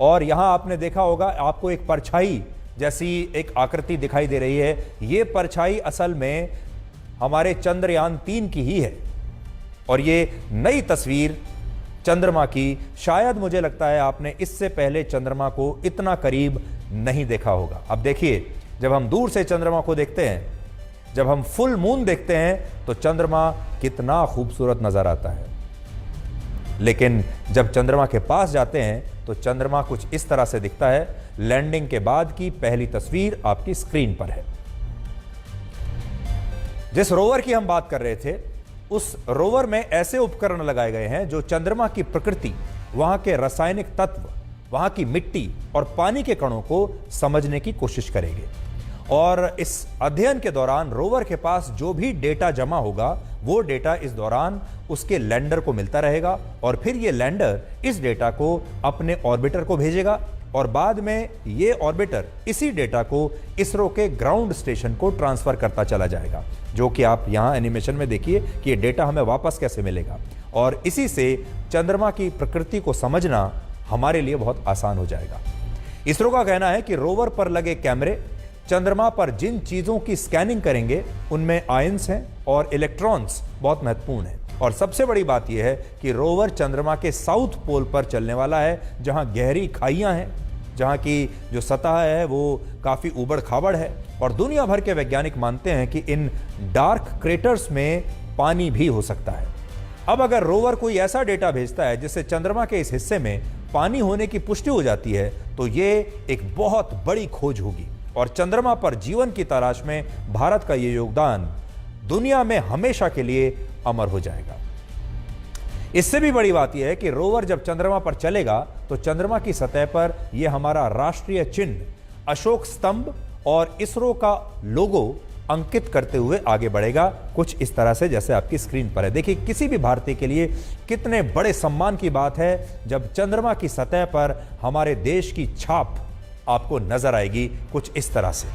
और यहां आपने देखा होगा आपको एक परछाई जैसी एक आकृति दिखाई दे रही है। ये परछाई असल में हमारे चंद्रयान 3 की ही है और ये नई तस्वीर चंद्रमा की, शायद मुझे लगता है आपने इससे पहले चंद्रमा को इतना करीब नहीं देखा होगा। अब देखिए, जब हम दूर से चंद्रमा को देखते हैं, जब हम फुल मून देखते हैं तो चंद्रमा कितना खूबसूरत नजर आता है, लेकिन जब चंद्रमा के पास जाते हैं तो चंद्रमा कुछ इस तरह से दिखता है। लैंडिंग के बाद की पहली तस्वीर आपकी स्क्रीन पर है। जिस रोवर की हम बात कर रहे थे, उस रोवर में ऐसे उपकरण लगाए गए हैं जो चंद्रमा की प्रकृति, वहां के रासायनिक तत्व, वहां की मिट्टी और पानी के कणों को समझने की कोशिश करेंगे। और इस अध्ययन के दौरान रोवर के पास जो भी डेटा जमा होगा वो डेटा इस दौरान उसके लैंडर को मिलता रहेगा और फिर ये लैंडर इस डेटा को अपने ऑर्बिटर को भेजेगा और बाद में ये ऑर्बिटर इसी डेटा को इसरो के ग्राउंड स्टेशन को ट्रांसफर करता चला जाएगा, जो कि आप यहां एनिमेशन में देखिए कि ये डेटा हमें वापस कैसे मिलेगा। और इसी से चंद्रमा की प्रकृति को समझना हमारे लिए बहुत आसान हो जाएगा। इसरो का कहना है कि रोवर पर लगे कैमरे चंद्रमा पर जिन चीजों की स्कैनिंग करेंगे उनमें आयंस हैं और इलेक्ट्रॉन्स बहुत महत्वपूर्ण हैं। और सबसे बड़ी बात यह है कि रोवर चंद्रमा के साउथ पोल पर चलने वाला है, जहां गहरी खाइयां हैं, जहां की जो सतह है वो काफी उबड़ खाबड़ है। और दुनिया भर के वैज्ञानिक मानते हैं कि इन डार्क क्रेटर्स में पानी भी हो सकता है। अब अगर रोवर कोई ऐसा डेटा भेजता है जिससे चंद्रमा के इस हिस्से में पानी होने की पुष्टि हो जाती है तो ये एक बहुत बड़ी खोज होगी और चंद्रमा पर जीवन की तलाश में भारत का ये योगदान दुनिया में हमेशा के लिए अमर हो जाएगा। इससे भी बड़ी बात यह है कि रोवर जब चंद्रमा पर चलेगा तो चंद्रमा की सतह पर यह हमारा राष्ट्रीय चिन्ह अशोक स्तंभ और इसरो का लोगो अंकित करते हुए आगे बढ़ेगा, कुछ इस तरह से जैसे आपकी स्क्रीन पर है। देखिए, किसी भी भारतीय के लिए कितने बड़े सम्मान की बात है जब चंद्रमा की सतह पर हमारे देश की छाप आपको नजर आएगी कुछ इस तरह से।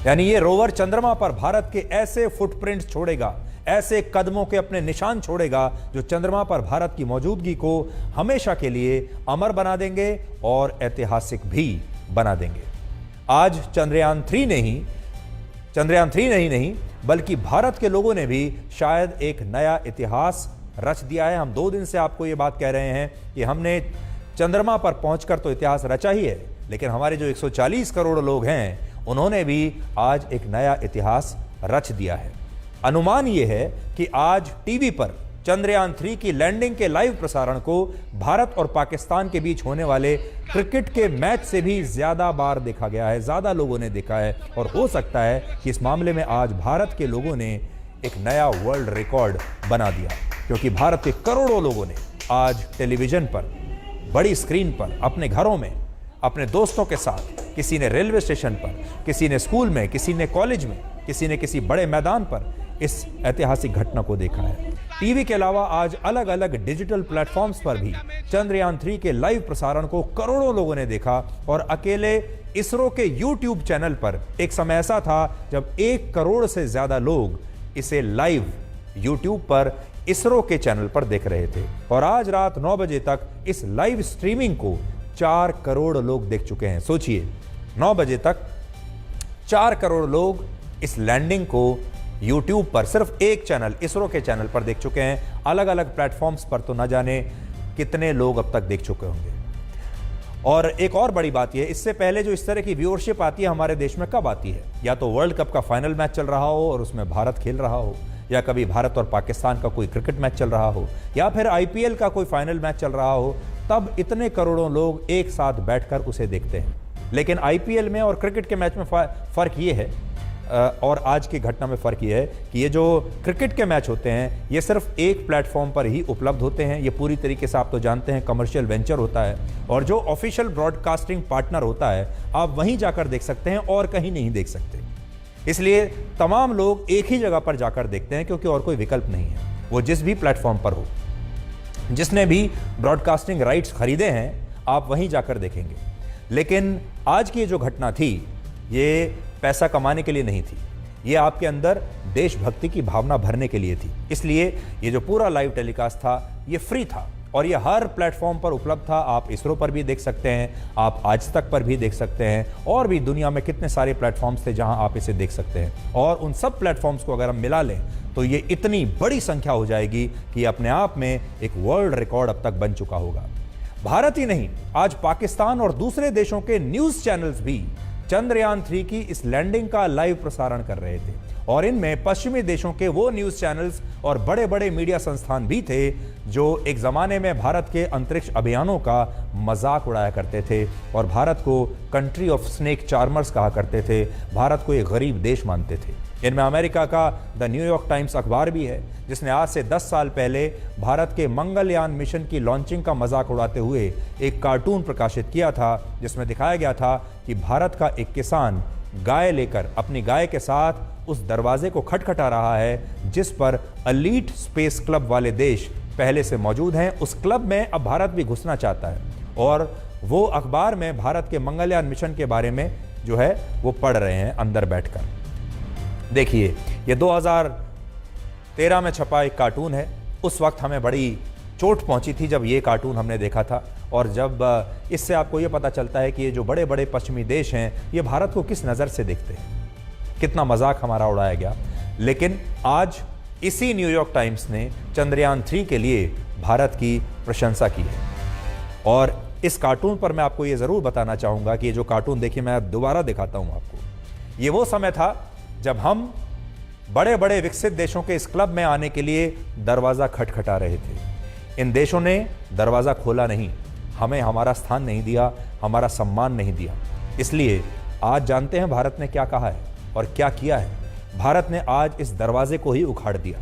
यानी ये रोवर चंद्रमा पर भारत के ऐसे फुटप्रिंट्स छोड़ेगा, ऐसे कदमों के अपने निशान छोड़ेगा जो चंद्रमा पर भारत की मौजूदगी को हमेशा के लिए अमर बना देंगे और ऐतिहासिक भी बना देंगे। आज चंद्रयान 3 नहीं बल्कि भारत के लोगों ने भी शायद एक नया इतिहास रच दिया है। हम 2 दिन से आपको ये बात कह रहे हैं कि हमने चंद्रमा पर पहुंचकर तो इतिहास रचा ही है, लेकिन हमारे जो 140 करोड़ लोग हैं उन्होंने भी आज एक नया इतिहास रच दिया है। अनुमान यह है कि आज टीवी पर चंद्रयान 3 की लैंडिंग के लाइव प्रसारण को भारत और पाकिस्तान के बीच होने वाले क्रिकेट के मैच से भी ज्यादा बार देखा गया है, ज्यादा लोगों ने देखा है। और हो सकता है कि इस मामले में आज भारत के लोगों ने एक नया वर्ल्ड रिकॉर्ड बना दिया। क्योंकि भारत के करोड़ों लोगों ने आज टेलीविजन पर, बड़ी स्क्रीन पर, अपने घरों में, अपने दोस्तों के साथ, किसी ने रेलवे स्टेशन पर, किसी ने स्कूल में, किसी ने कॉलेज में, किसी ने किसी बड़े मैदान पर इस ऐतिहासिक घटना को देखा है। टीवी के अलावा आज अलग अलग डिजिटल प्लेटफॉर्म्स पर भी चंद्रयान 3 के लाइव प्रसारण को करोड़ों लोगों ने देखा। और अकेले इसरो के यूट्यूब चैनल पर एक समय ऐसा था जब 1 करोड़ से ज्यादा लोग इसे लाइव यूट्यूब पर इसरो के चैनल पर देख रहे थे। और आज रात 9 बजे तक इस लाइव स्ट्रीमिंग को 4 करोड़ लोग देख चुके हैं। सोचिए, 9 बजे तक 4 करोड़ लोग इस लैंडिंग को YouTube पर सिर्फ एक चैनल, इसरो के चैनल पर देख चुके हैं। अलग अलग प्लेटफॉर्म्स पर तो न जाने कितने लोग अब तक देख चुके होंगे। और एक और बड़ी बात यह, इससे पहले जो इस तरह की व्यूअरशिप आती है हमारे देश में कब आती है? या तो वर्ल्ड कप का फाइनल मैच चल रहा हो और उसमें भारत खेल रहा हो, या कभी भारत और पाकिस्तान का कोई क्रिकेट मैच चल रहा हो, या फिर IPL का कोई फाइनल मैच चल रहा हो, तब इतने करोड़ों लोग एक साथ बैठकर उसे देखते हैं। लेकिन IPL में और क्रिकेट के मैच में फ़र्क ये है, और आज की घटना में फ़र्क ये है कि ये जो क्रिकेट के मैच होते हैं ये सिर्फ एक प्लेटफॉर्म पर ही उपलब्ध होते हैं। ये पूरी तरीके से आप तो जानते हैं कमर्शियल वेंचर होता है, और जो ऑफिशियल ब्रॉडकास्टिंग पार्टनर होता है आप वहीं जाकर देख सकते हैं और कहीं नहीं देख सकते। इसलिए तमाम लोग एक ही जगह पर जाकर देखते हैं, क्योंकि और कोई विकल्प नहीं है। वो जिस भी प्लेटफॉर्म पर हो, जिसने भी ब्रॉडकास्टिंग राइट्स खरीदे हैं, आप वहीं जाकर देखेंगे। लेकिन आज की जो घटना थी ये पैसा कमाने के लिए नहीं थी, ये आपके अंदर देशभक्ति की भावना भरने के लिए थी। इसलिए ये जो पूरा लाइव टेलीकास्ट था ये फ्री था और ये हर प्लेटफॉर्म पर उपलब्ध था। आप इसरो पर भी देख सकते हैं, आप आज तक पर भी देख सकते हैं, और भी दुनिया में कितने सारे प्लेटफॉर्म्स थे जहां आप इसे देख सकते हैं। और उन सब प्लेटफॉर्म्स को अगर हम मिला लें तो ये इतनी बड़ी संख्या हो जाएगी कि अपने आप में एक वर्ल्ड रिकॉर्ड अब तक बन चुका होगा। भारत ही नहीं, आज पाकिस्तान और दूसरे देशों के न्यूज चैनल्स भी चंद्रयान 3 की इस लैंडिंग का लाइव प्रसारण कर रहे थे। और इनमें पश्चिमी देशों के वो न्यूज चैनल्स और बड़े बड़े मीडिया संस्थान भी थे जो एक जमाने में भारत के अंतरिक्ष अभियानों का मजाक उड़ाया करते थे और भारत को कंट्री ऑफ स्नेक चार्मर्स कहा करते थे, भारत को एक गरीब देश मानते थे। इनमें अमेरिका का द न्यूयॉर्क टाइम्स अखबार भी है, जिसने आज से 10 साल पहले भारत के मंगलयान मिशन की लॉन्चिंग का मजाक उड़ाते हुए एक कार्टून प्रकाशित किया था, जिसमें दिखाया गया था कि भारत का एक किसान गाय लेकर अपनी गाय के साथ उस दरवाजे को खटखटा रहा है जिस पर एलीट स्पेस क्लब वाले देश पहले से मौजूद हैं। उस क्लब में अब भारत भी घुसना चाहता है और वो अखबार में भारत के मंगलयान मिशन के बारे में जो है वो पढ़ रहे हैं अंदर बैठकर। देखिए, ये 2013 में छपा एक कार्टून है। उस वक्त हमें बड़ी चोट पहुंची थी जब ये कार्टून हमने देखा था, और जब इससे आपको ये पता चलता है कि ये जो बड़े बड़े पश्चिमी देश हैं ये भारत को किस नज़र से देखते हैं, कितना मजाक हमारा उड़ाया गया। लेकिन आज इसी न्यूयॉर्क टाइम्स ने चंद्रयान 3 के लिए भारत की प्रशंसा की है। और इस कार्टून पर मैं आपको ये ज़रूर बताना चाहूँगा कि ये जो कार्टून, देखिए मैं दोबारा दिखाता हूँ आपको, ये वो समय था जब हम बड़े बड़े विकसित देशों के इस क्लब में आने के लिए दरवाज़ा खटखटा रहे थे। इन देशों ने दरवाज़ा खोला नहीं, हमें हमारा स्थान नहीं दिया, हमारा सम्मान नहीं दिया। इसलिए आज जानते हैं भारत ने क्या कहा है और क्या किया है। भारत ने आज इस दरवाजे को ही उखाड़ दिया।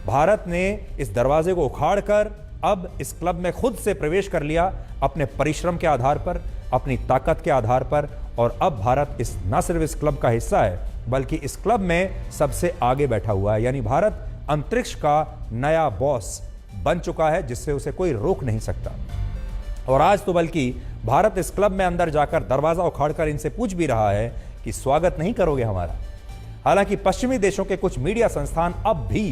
भारत ने इस दरवाजे को उखाड़कर अब इस क्लब में खुद से प्रवेश कर लिया, अपने परिश्रम के आधार पर, अपनी ताकत के आधार पर। और अब भारत इस न सिर्फ इस क्लब का हिस्सा है बल्कि इस क्लब में सबसे आगे बैठा हुआ है। यानी भारत अंतरिक्ष का नया बॉस बन चुका है जिससे उसे कोई रोक नहीं सकता। और आज तो बल्कि भारत इस क्लब में अंदर जाकर दरवाजा उखाड़कर इनसे पूछ भी रहा है कि स्वागत नहीं करोगे हमारा। हालांकि पश्चिमी देशों के कुछ मीडिया संस्थान अब भी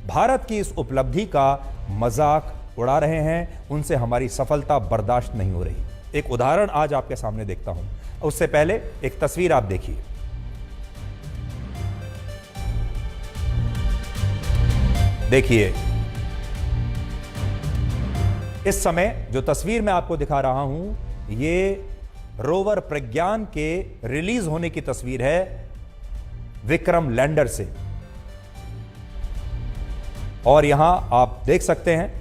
भारत की इस उपलब्धि का मजाक उड़ा रहे हैं, उनसे हमारी सफलता बर्दाश्त नहीं हो रही। एक उदाहरण आज आपके सामने देखता हूं, उससे पहले एक तस्वीर आप देखिए। देखिए, इस समय जो तस्वीर मैं आपको दिखा रहा हूं ये रोवर प्रज्ञान के रिलीज होने की तस्वीर है विक्रम लैंडर से। और यहां आप देख सकते हैं,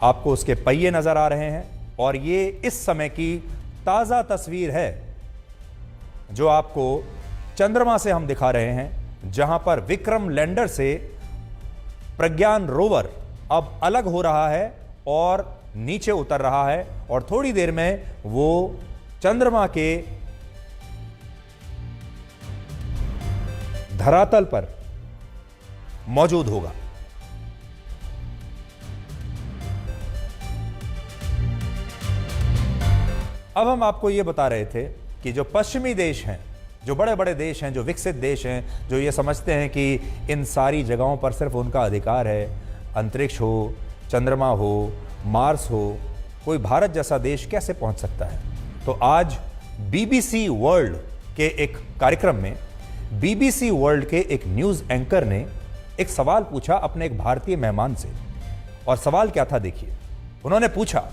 आपको उसके पहिए नजर आ रहे हैं। और ये इस समय की ताजा तस्वीर है जो आपको चंद्रमा से हम दिखा रहे हैं, जहां पर विक्रम लैंडर से प्रज्ञान रोवर अब अलग हो रहा है और नीचे उतर रहा है और थोड़ी देर में वो चंद्रमा के धरातल पर मौजूद होगा। अब हम आपको यह बता रहे थे कि जो पश्चिमी देश हैं, जो बड़े बड़े देश हैं, जो विकसित देश हैं, जो ये समझते हैं कि इन सारी जगहों पर सिर्फ उनका अधिकार है, अंतरिक्ष हो, चंद्रमा हो, मार्स हो, कोई भारत जैसा देश कैसे पहुंच सकता है। तो आज बीबीसी वर्ल्ड के एक कार्यक्रम में बीबीसी वर्ल्ड के एक न्यूज़ एंकर ने एक सवाल पूछा अपने एक भारतीय मेहमान से। और सवाल क्या था देखिए। उन्होंने पूछा,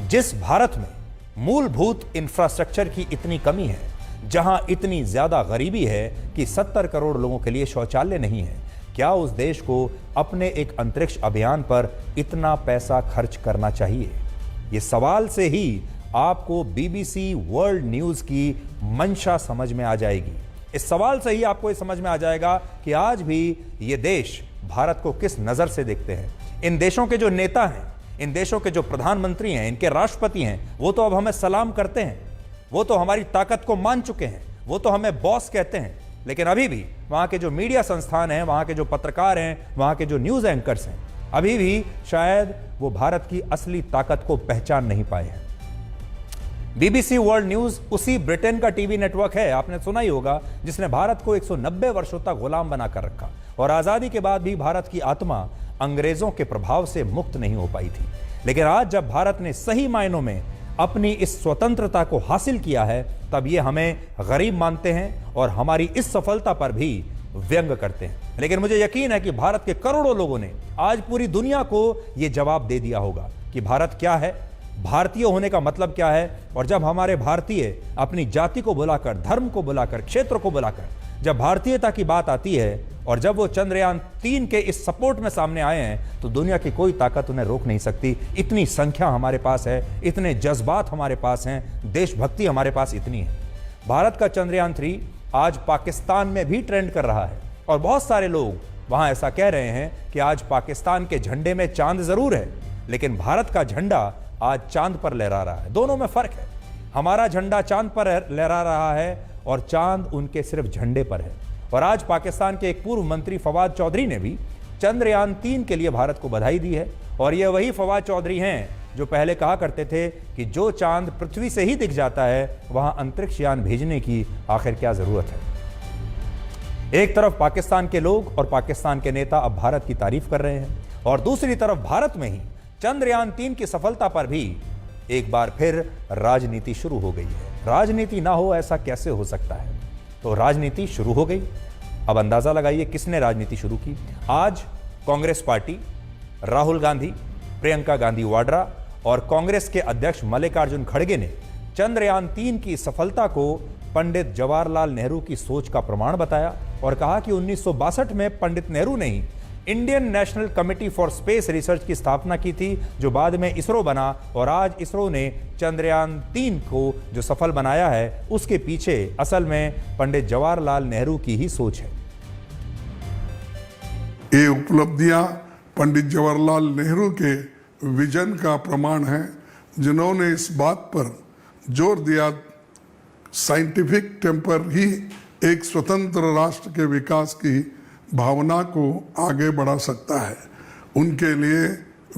जिस भारत में मूलभूत इंफ्रास्ट्रक्चर की इतनी कमी है, जहां इतनी ज्यादा गरीबी है कि 70 करोड़ लोगों के लिए शौचालय नहीं है, क्या उस देश को अपने एक अंतरिक्ष अभियान पर इतना पैसा खर्च करना चाहिए? ये सवाल से ही आपको बीबीसी वर्ल्ड न्यूज़ की मंशा समझ में आ जाएगी। इस सवाल से ही आपको ये समझ में आ जाएगा कि आज भी ये देश भारत को किस नज़र से देखते हैं। इन देशों के जो नेता हैं, इन देशों के जो प्रधानमंत्री हैं, इनके राष्ट्रपति हैं, वो तो अब हमें सलाम करते हैं, वो तो हमारी ताकत को मान चुके हैं, वो तो हमें बॉस कहते हैं। लेकिन अभी भी वहाँ के जो मीडिया संस्थान हैं, वहाँ के जो पत्रकार हैं, वहाँ के जो न्यूज़ एंकर्स हैं, अभी भी शायद वो भारत की असली ताकत को पहचान नहीं पाए हैं। बीबीसी वर्ल्ड न्यूज़ उसी ब्रिटेन का टीवी नेटवर्क है, आपने सुना ही होगा, जिसने भारत को 190 वर्षों तक गुलाम बनाकर रखा और आज़ादी के बाद भी भारत की आत्मा अंग्रेजों के प्रभाव से मुक्त नहीं हो पाई थी। लेकिन आज जब भारत ने सही मायनों में अपनी इस स्वतंत्रता को हासिल किया है, तब ये हमें गरीब मानते हैं और हमारी इस सफलता पर भी व्यंग करते हैं। लेकिन मुझे यकीन है कि भारत के करोड़ों लोगों ने आज पूरी दुनिया को यह जवाब दे दिया होगा कि भारत क्या है, भारतीय होने का मतलब क्या है। और जब हमारे भारतीय अपनी जाति को बुलाकर, धर्म को बुलाकर, क्षेत्र को बुलाकर जब भारतीयता की बात आती है और जब वो चंद्रयान 3 के इस सपोर्ट में सामने आए हैं, तो दुनिया की कोई ताकत उन्हें रोक नहीं सकती। इतनी संख्या हमारे पास है, इतने जज्बात हमारे पास हैं, देशभक्ति हमारे पास इतनी है। भारत का चंद्रयान 3 आज पाकिस्तान में भी ट्रेंड कर रहा है और बहुत सारे लोग वहां ऐसा कह रहे हैं कि आज पाकिस्तान के झंडे में चांद जरूर है, लेकिन भारत का झंडा आज चांद पर लहरा रहा है। दोनों में फर्क है। हमारा झंडा चांद पर लहरा रहा है और चांद उनके सिर्फ झंडे पर है। और आज पाकिस्तान के एक पूर्व मंत्री फवाद चौधरी ने भी चंद्रयान 3 के लिए भारत को बधाई दी है। और ये वही फवाद चौधरी हैं जो पहले कहा करते थे कि जो चांद पृथ्वी से ही दिख जाता है, वहां अंतरिक्ष यान भेजने की आखिर क्या जरूरत है। एक तरफ पाकिस्तान के लोग और पाकिस्तान के नेता अब भारत की तारीफ कर रहे हैं और दूसरी तरफ भारत में ही चंद्रयान 3 की सफलता पर भी एक बार फिर राजनीति शुरू हो गई है। राजनीति ना हो ऐसा कैसे हो सकता है? तो राजनीति शुरू हो गई। अब अंदाजा लगाइए किसने राजनीति शुरू की। आज कांग्रेस पार्टी, राहुल गांधी, प्रियंका गांधी वाड्रा और कांग्रेस के अध्यक्ष मल्लिकार्जुन खड़गे ने चंद्रयान 3 की सफलता को पंडित जवाहरलाल नेहरू की सोच का प्रमाण बताया और कहा कि 1962 में पंडित नेहरू ने ही Indian National Committee for Space Research की स्थापना की थी, जो बाद में इसरो बना। और आज इसरो ने चंद्रयान 3 को जो सफल बनाया है, उसके पीछे असल में पंडित जवाहरलाल नेहरू की ही सोच है। ये उपलब्धियां पंडित जवाहरलाल नेहरू के विजन का प्रमाण है, जिन्होंने इस बात पर जोर दिया साइंटिफिक टेम्पर ही एक स्वतंत्र राष्ट्र के विकास की भावना को आगे बढ़ा सकता है। उनके लिए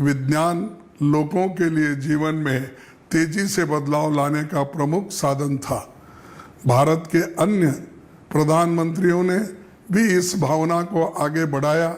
विज्ञान लोगों के लिए जीवन में तेजी से बदलाव लाने का प्रमुख साधन था। भारत के अन्य प्रधानमंत्रियों ने भी इस भावना को आगे बढ़ाया।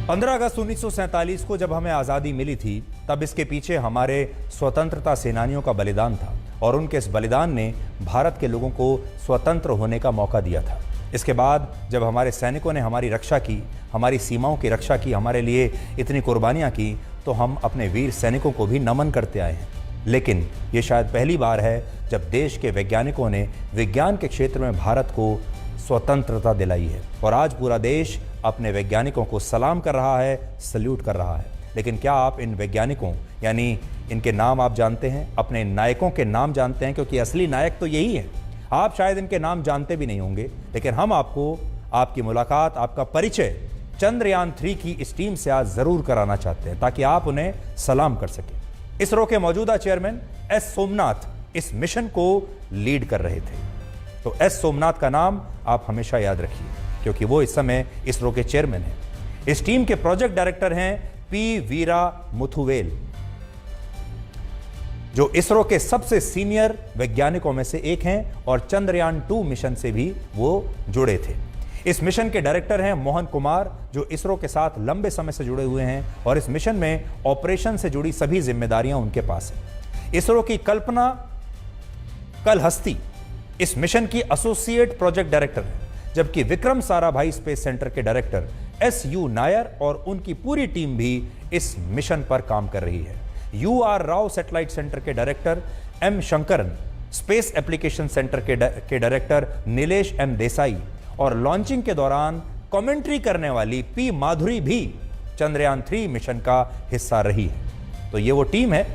पंद्रह अगस्त 1947 को जब हमें आज़ादी मिली थी, तब इसके पीछे हमारे स्वतंत्रता सेनानियों का बलिदान था और उनके इस बलिदान ने भारत के लोगों को स्वतंत्र होने का मौका दिया था। इसके बाद जब हमारे सैनिकों ने हमारी रक्षा की, हमारी सीमाओं की रक्षा की, हमारे लिए इतनी कुर्बानियाँ की, तो हम अपने वीर सैनिकों को भी नमन करते आए हैं। लेकिन ये शायद पहली बार है जब देश के वैज्ञानिकों ने विज्ञान के क्षेत्र में भारत को स्वतंत्रता दिलाई है और आज पूरा देश अपने वैज्ञानिकों को सलाम कर रहा है, सल्यूट कर रहा है। लेकिन क्या आप इन वैज्ञानिकों यानी इनके नाम आप जानते हैं, अपने नायकों के नाम जानते हैं? क्योंकि असली नायक तो यही है। आप शायद इनके नाम जानते भी नहीं होंगे, लेकिन हम आपको आपकी मुलाकात, आपका परिचय चंद्रयान 3 की इस टीम से आज जरूर कराना चाहते हैं, ताकि आप उन्हें सलाम कर सकें। इसरो के मौजूदा चेयरमैन एस सोमनाथ इस मिशन को लीड कर रहे थे। तो एस सोमनाथ का नाम आप हमेशा याद रखिए, क्योंकि वो इस समय इसरो के चेयरमैन हैं। इस टीम के प्रोजेक्ट डायरेक्टर हैं पी वीरा मुथुवेल, जो इसरो के सबसे सीनियर वैज्ञानिकों में से एक हैं और चंद्रयान 2 मिशन से भी वो जुड़े थे। इस मिशन के डायरेक्टर हैं मोहन कुमार, जो इसरो के साथ लंबे समय से जुड़े हुए हैं और इस मिशन में ऑपरेशन से जुड़ी सभी जिम्मेदारियां उनके पास हैं। इसरो की कल्पना कलहस्ती इस मिशन की एसोसिएट प्रोजेक्ट डायरेक्टर है, जबकि विक्रम साराभाई स्पेस सेंटर के डायरेक्टर SU नायर और उनकी पूरी टीम भी इस मिशन पर काम कर रही है। UR राव सैटेलाइट सेंटर के director M Sankaran, space application centre के डायरेक्टर नीलेश M देसाई और लॉन्चिंग के दौरान कमेंट्री करने वाली P माधुरी भी चंद्रयान 3 मिशन का हिस्सा रही है। तो ये वो टीम है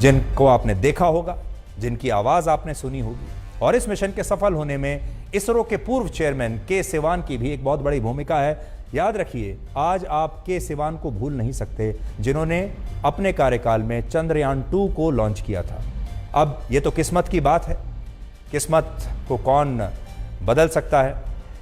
जिनको आपने देखा होगा, जिनकी आवाज आपने सुनी होगी, और इस मिशन के सफल होने में इसरो के पूर्व चेयरमैन के सिवान की भी एक बहुत बड़ी भूमिका है। याद रखिए, आज आप के सिवान को भूल नहीं सकते, जिन्होंने अपने कार्यकाल में चंद्रयान 2 को लॉन्च किया था। अब ये तो किस्मत की बात है, किस्मत को कौन बदल सकता है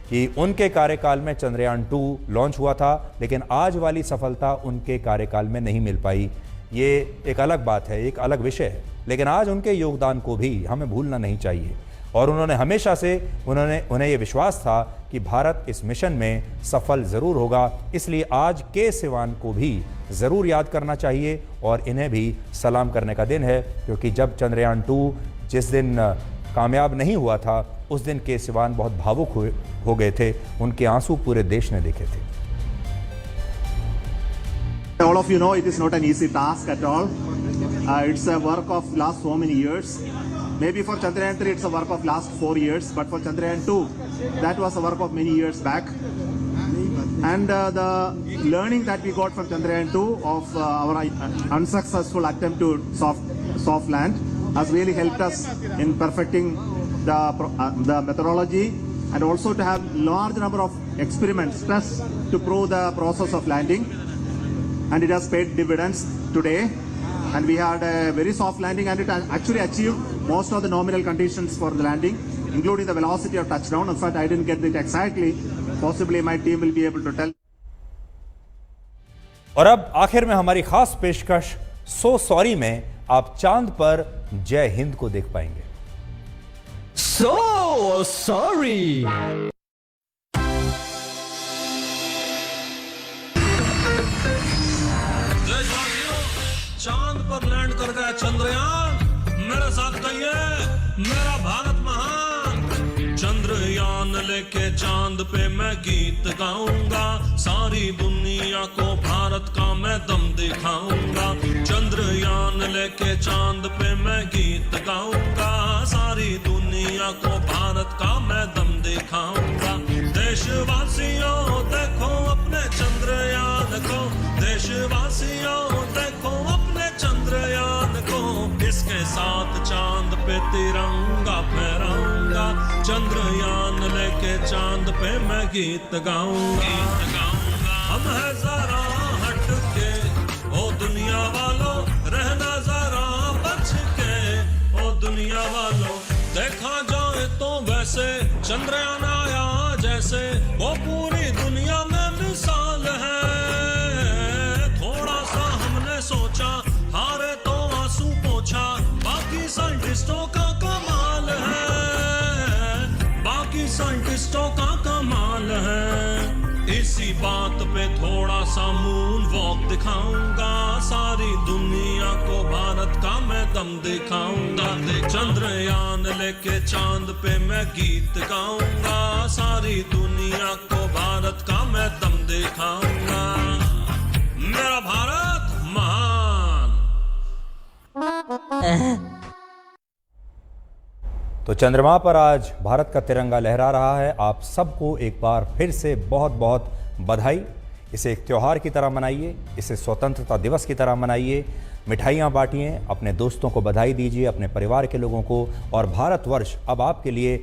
कि उनके कार्यकाल में चंद्रयान 2 लॉन्च हुआ था, लेकिन आज वाली सफलता उनके कार्यकाल में नहीं मिल पाई। ये एक अलग बात है, एक अलग विषय है, लेकिन आज उनके योगदान को भी हमें भूलना नहीं चाहिए। और उन्होंने हमेशा से उन्हें ये विश्वास था कि भारत इस मिशन में सफल ज़रूर होगा। इसलिए आज के सिवान को भी ज़रूर याद करना चाहिए और इन्हें भी सलाम करने का दिन है, क्योंकि जब चंद्रयान 2 जिस दिन कामयाब नहीं हुआ था, उस दिन के सिवान बहुत भावुक हो गए थे। उनके आंसू पूरे देश ने देखे थे। All of you know it is not an easy task at all. It's a work of last so many years. Maybe for Chandrayaan 3 it's a work of last 4 years, but for Chandrayaan 2 that was a work of many years back. And the learning that we got from Chandrayaan 2 of our unsuccessful attempt to soft land has really helped us in perfecting the methodology, and also to have large number of experiments tests to prove the process of landing. And it has paid dividends today, and we had a very soft landing, and it actually achieved most of the nominal conditions for the landing, including the velocity of touchdown. In fact, I didn't get it exactly. Possibly my team will be able to tell. और अब आखिर में हमारी खास पेशकश so sorry में आप चांद पर जय हिंद को देख पाएंगे। So sorry. चांद पर लैंड कर गया चंद्रयान, मेरे साथ कहिए मेरा भारत महान। चंद्रयान लेके चांद पे मैं गीत गाऊंगा, सारी दुनिया को भारत का मैं दम दिखाऊंगा। चंद्रयान लेके चांद पे मैं गीत गाऊंगा, सारी दुनिया को भारत का मैं दम दिखाऊंगा। देशवासियों देखो अपने चंद्रयान को, देशवासियों देखो अपने चंद्रयान को, इसके साथ चांद पे तिरंगा फहराऊंगा। चंद्रयान लेके चांद पे मैं गीत गाऊंगा। हम है जरा हटके ओ दुनिया वालों, रहना जरा बच के ओ दुनिया वालों। देखा जाए तो वैसे चंद्रयान आया जैसे वो पूरी दुनिया में मिसाल है। थोड़ा सा हमने सोचा, हारे तो आंसू पोंछा, बाकी साइंटिस्टों का कमाल है, बाकी साइंटिस्टों का कमाल है। इसी बात पे थोड़ा सा मून वॉक दिखाऊंगा, सारी दुनिया को भारत का मैं दम दिखाऊंगा। चंद्रयान लेके चांद पे मैं गीत गाऊंगा, सारी दुनिया को भारत का मैं दम दिखाऊंगा। मेरा भारत महान। तो चंद्रमा पर आज भारत का तिरंगा लहरा रहा है। आप सबको एक बार फिर से बहुत बहुत बधाई। इसे एक त्यौहार की तरह मनाइए, इसे स्वतंत्रता दिवस की तरह मनाइए, मिठाइयाँ बांटिए, अपने दोस्तों को बधाई दीजिए, अपने परिवार के लोगों को। और भारतवर्ष अब आपके लिए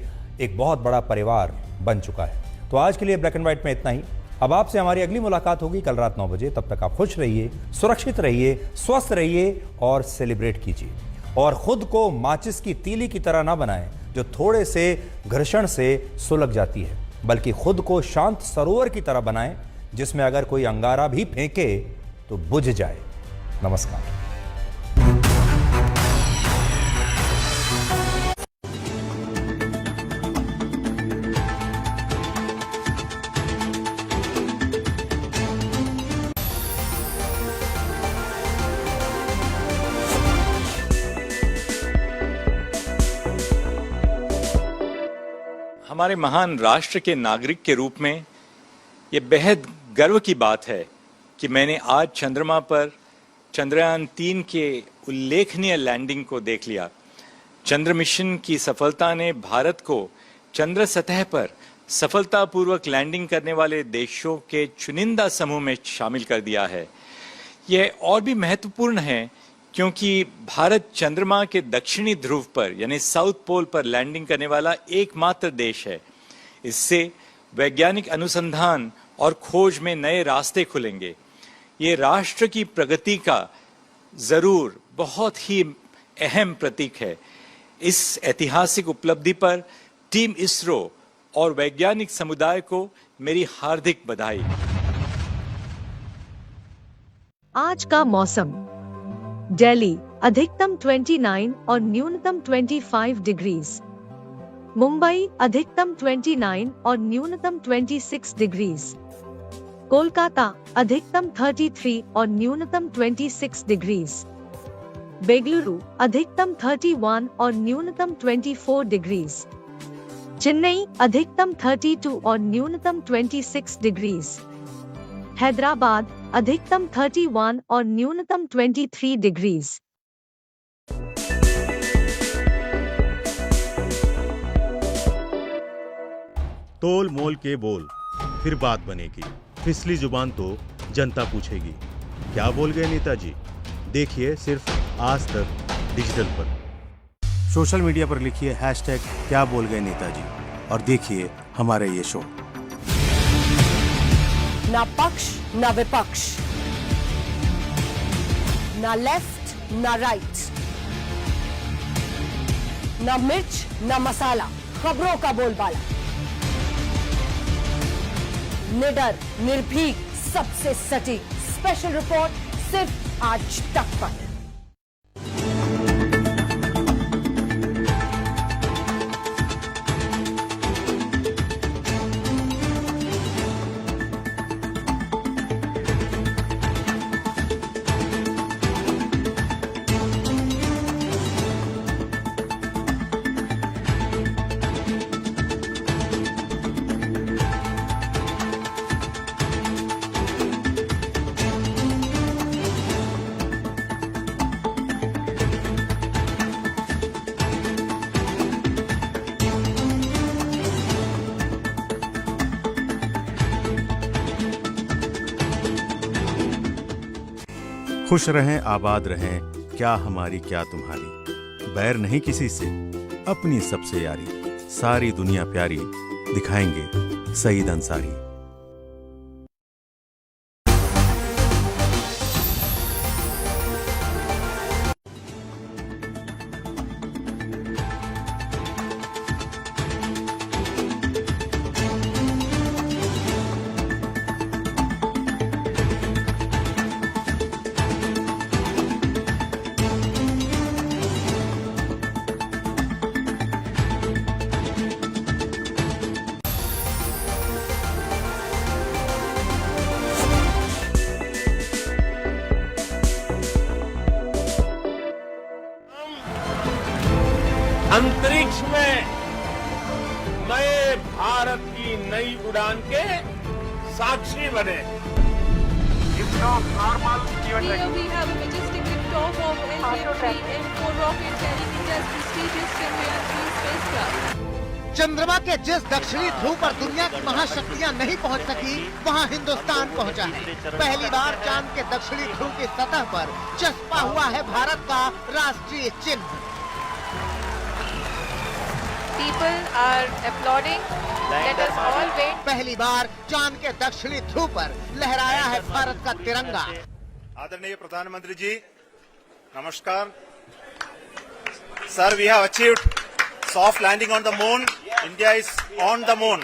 एक बहुत बड़ा परिवार बन चुका है। तो आज के लिए ब्लैक एंड व्हाइट में इतना ही। अब आपसे हमारी अगली मुलाकात होगी कल रात 9 बजे। तब तक आप खुश रहिए, सुरक्षित रहिए, स्वस्थ रहिए और सेलिब्रेट कीजिए। और खुद को माचिस की तीली की तरह ना बनाएं जो थोड़े से घर्षण से सुलग जाती है, बल्कि खुद को शांत सरोवर की तरह बनाएं जिसमें अगर कोई अंगारा भी फेंके तो बुझ जाए। नमस्कार। हमारे महान राष्ट्र के नागरिक के रूप में ये बेहद गर्व की बात है कि मैंने आज चंद्रमा पर चंद्रयान 3 के उल्लेखनीय लैंडिंग को देख लिया। चंद्र मिशन की सफलता ने भारत को चंद्र सतह पर सफलतापूर्वक लैंडिंग करने वाले देशों के चुनिंदा समूह में शामिल कर दिया है। यह और भी महत्वपूर्ण है क्योंकि भारत चंद्रमा के दक्षिणी ध्रुव पर यानी साउथ पोल पर लैंडिंग करने वाला एकमात्र देश है। इससे वैज्ञानिक अनुसंधान और खोज में नए रास्ते खुलेंगे। ये राष्ट्र की प्रगति का जरूर बहुत ही अहम प्रतीक है। इस ऐतिहासिक उपलब्धि पर टीम इसरो और वैज्ञानिक समुदाय को मेरी हार्दिक बधाई। आज का मौसम। दिल्ली अधिकतम 29 और न्यूनतम 25 डिग्रीज। मुंबई अधिकतम 29 और न्यूनतम 26 डिग्रीज। कोलकाता अधिकतम 33 और न्यूनतम 26 डिग्रीज। बेंगलुरु अधिकतम 31 और न्यूनतम 24 डिग्रीज। चेन्नई अधिकतम 32 और न्यूनतम 26 डिग्रीज। हैदराबाद अधिकतम 31 और न्यूनतम 23 डिग्रीज। तोल मोल के बोल, फिर बात बनेगी। फिसली जुबान तो जनता पूछेगी। क्या बोल गए नेताजी? देखिए सिर्फ आज तक डिजिटल पर। सोशल मीडिया पर लिखिए हैशटैग क्या बोल गए नेताजी और देखिए हमारे ये शो। ना पक्ष ना विपक्ष, ना लेफ्ट ना राइट, ना मिर्च ना मसाला, खबरों का बोलबाला। निडर, निर्भीक, सबसे सटीक स्पेशल रिपोर्ट सिर्फ आज तक पर। खुश रहें, आबाद रहें, क्या हमारी क्या तुम्हारी। बैर नहीं किसी से, अपनी सबसे यारी। सारी दुनिया प्यारी, दिखाएंगे सईद अंसारी। अंतरिक्ष में नए भारत की नई उड़ान के साक्षी बने। Here we have a majestic liftoff of LM-3 M4 rocket carrying India's prestigious Chandrayaan-3 spacecraft. चंद्रमा के जिस दक्षिणी ध्रुव पर दुनिया की महाशक्तियां नहीं पहुंच सकी, वहां हिंदुस्तान पहुंचा है। पहली बार चांद के दक्षिणी ध्रुव की सतह पर चस्पा हुआ है भारत का राष्ट्रीय चिन्ह। People are applauding. Let us all wait. पहली बार चांद के दक्षिणी ध्रुव पर लहराया है भारत का तिरंगा। आदरणीय प्रधानमंत्री जी, नमस्कार। Sir, we have achieved soft landing on the moon. India is on the moon.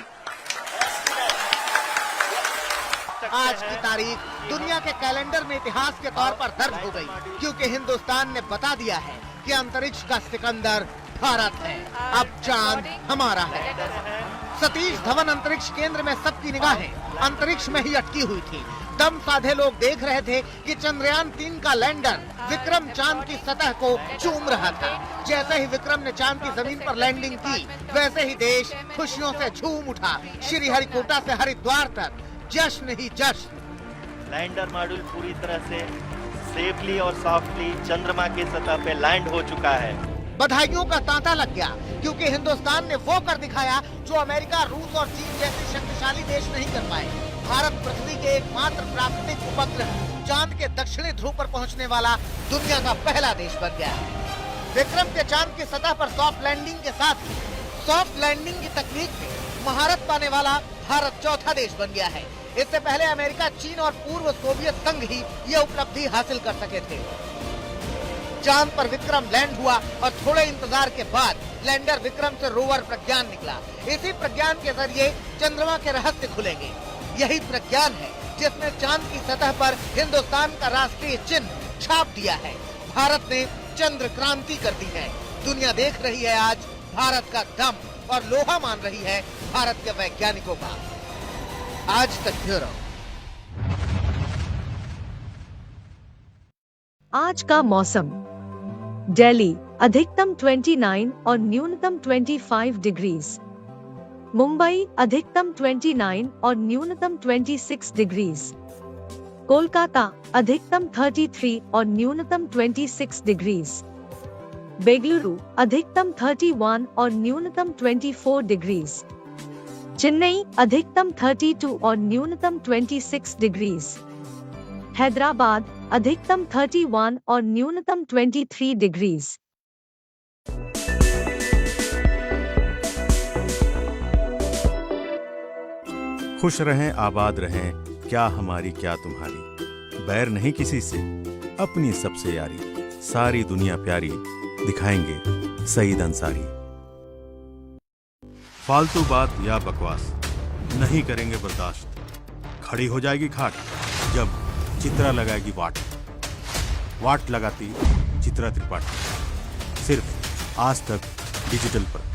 आज की तारीख दुनिया के कैलेंडर में इतिहास के तौर पर दर्ज हो गई, क्योंकि हिंदुस्तान ने बता दिया है कि अंतरिक्ष का सिकंदर भारत है। अब चांद हमारा है। सतीश धवन अंतरिक्ष केंद्र में सबकी निगाहें अंतरिक्ष में ही अटकी हुई थी। दम साधे लोग देख रहे थे कि चंद्रयान 3 का लैंडर विक्रम चांद की सतह को चूम रहा था। जैसे ही विक्रम ने चांद की जमीन पर लैंडिंग की, वैसे ही देश खुशियों से झूम उठा। श्रीहरिकोटा से हरिद्वार तक जश्न ही जश्न। लैंडर मॉड्यूल पूरी तरह से सेफली और सॉफ्टली चंद्रमा की सतह पे लैंड हो चुका है। बधाइयों का तांता लग गया, क्योंकि हिंदुस्तान ने वो कर दिखाया जो अमेरिका, रूस और चीन जैसे शक्तिशाली देश नहीं कर पाए। भारत पृथ्वी के एकमात्र प्राकृतिक उपग्रह चांद के दक्षिणी ध्रुव पर पहुंचने वाला दुनिया का पहला देश बन गया। विक्रम के चांद की सतह पर सॉफ्ट लैंडिंग के साथ ही सॉफ्ट लैंडिंग की तकनीक में महारत पाने वाला भारत चौथा देश बन गया है। इससे पहले अमेरिका, चीन और पूर्व सोवियत संघ ही ये उपलब्धि हासिल कर सके थे। चांद पर विक्रम लैंड हुआ और थोड़े इंतजार के बाद लैंडर विक्रम से रोवर प्रज्ञान निकला। इसी प्रज्ञान के जरिए चंद्रमा के रहस्य खुलेंगे। यही प्रज्ञान है जिसने चांद की सतह पर हिंदुस्तान का राष्ट्रीय चिन्ह छाप दिया है। भारत ने चंद्र क्रांति कर दी है। दुनिया देख रही है आज भारत का दम और लोहा मान रही है भारत के वैज्ञानिकों का। आज तक ब्यूरो। आज का मौसम। दिल्ली अधिकतम 29 और न्यूनतम 25 डिग्रीज। मुंबई अधिकतम 29 और न्यूनतम 26 डिग्रीज। कोलकाता अधिकतम 33 और न्यूनतम 26 डिग्रीज। बेंगलुरु अधिकतम 31 और न्यूनतम 24 डिग्रीज। चेन्नई अधिकतम 32 और न्यूनतम 26 डिग्रीज। हैदराबाद अधिकतम 31 और न्यूनतम 23 डिग्रीज। खुश रहें, आबाद रहें, क्या हमारी क्या तुम्हारी। बैर नहीं किसी से, अपनी सबसे यारी। सारी दुनिया प्यारी, दिखाएंगे सईद अंसारी। फालतू बात या बकवास नहीं करेंगे बर्दाश्त। खड़ी हो जाएगी खाट जब चित्रा लगाएगी वाट। वाट लगाती चित्रा त्रिपाठी। सिर्फ आज तक डिजिटल पर।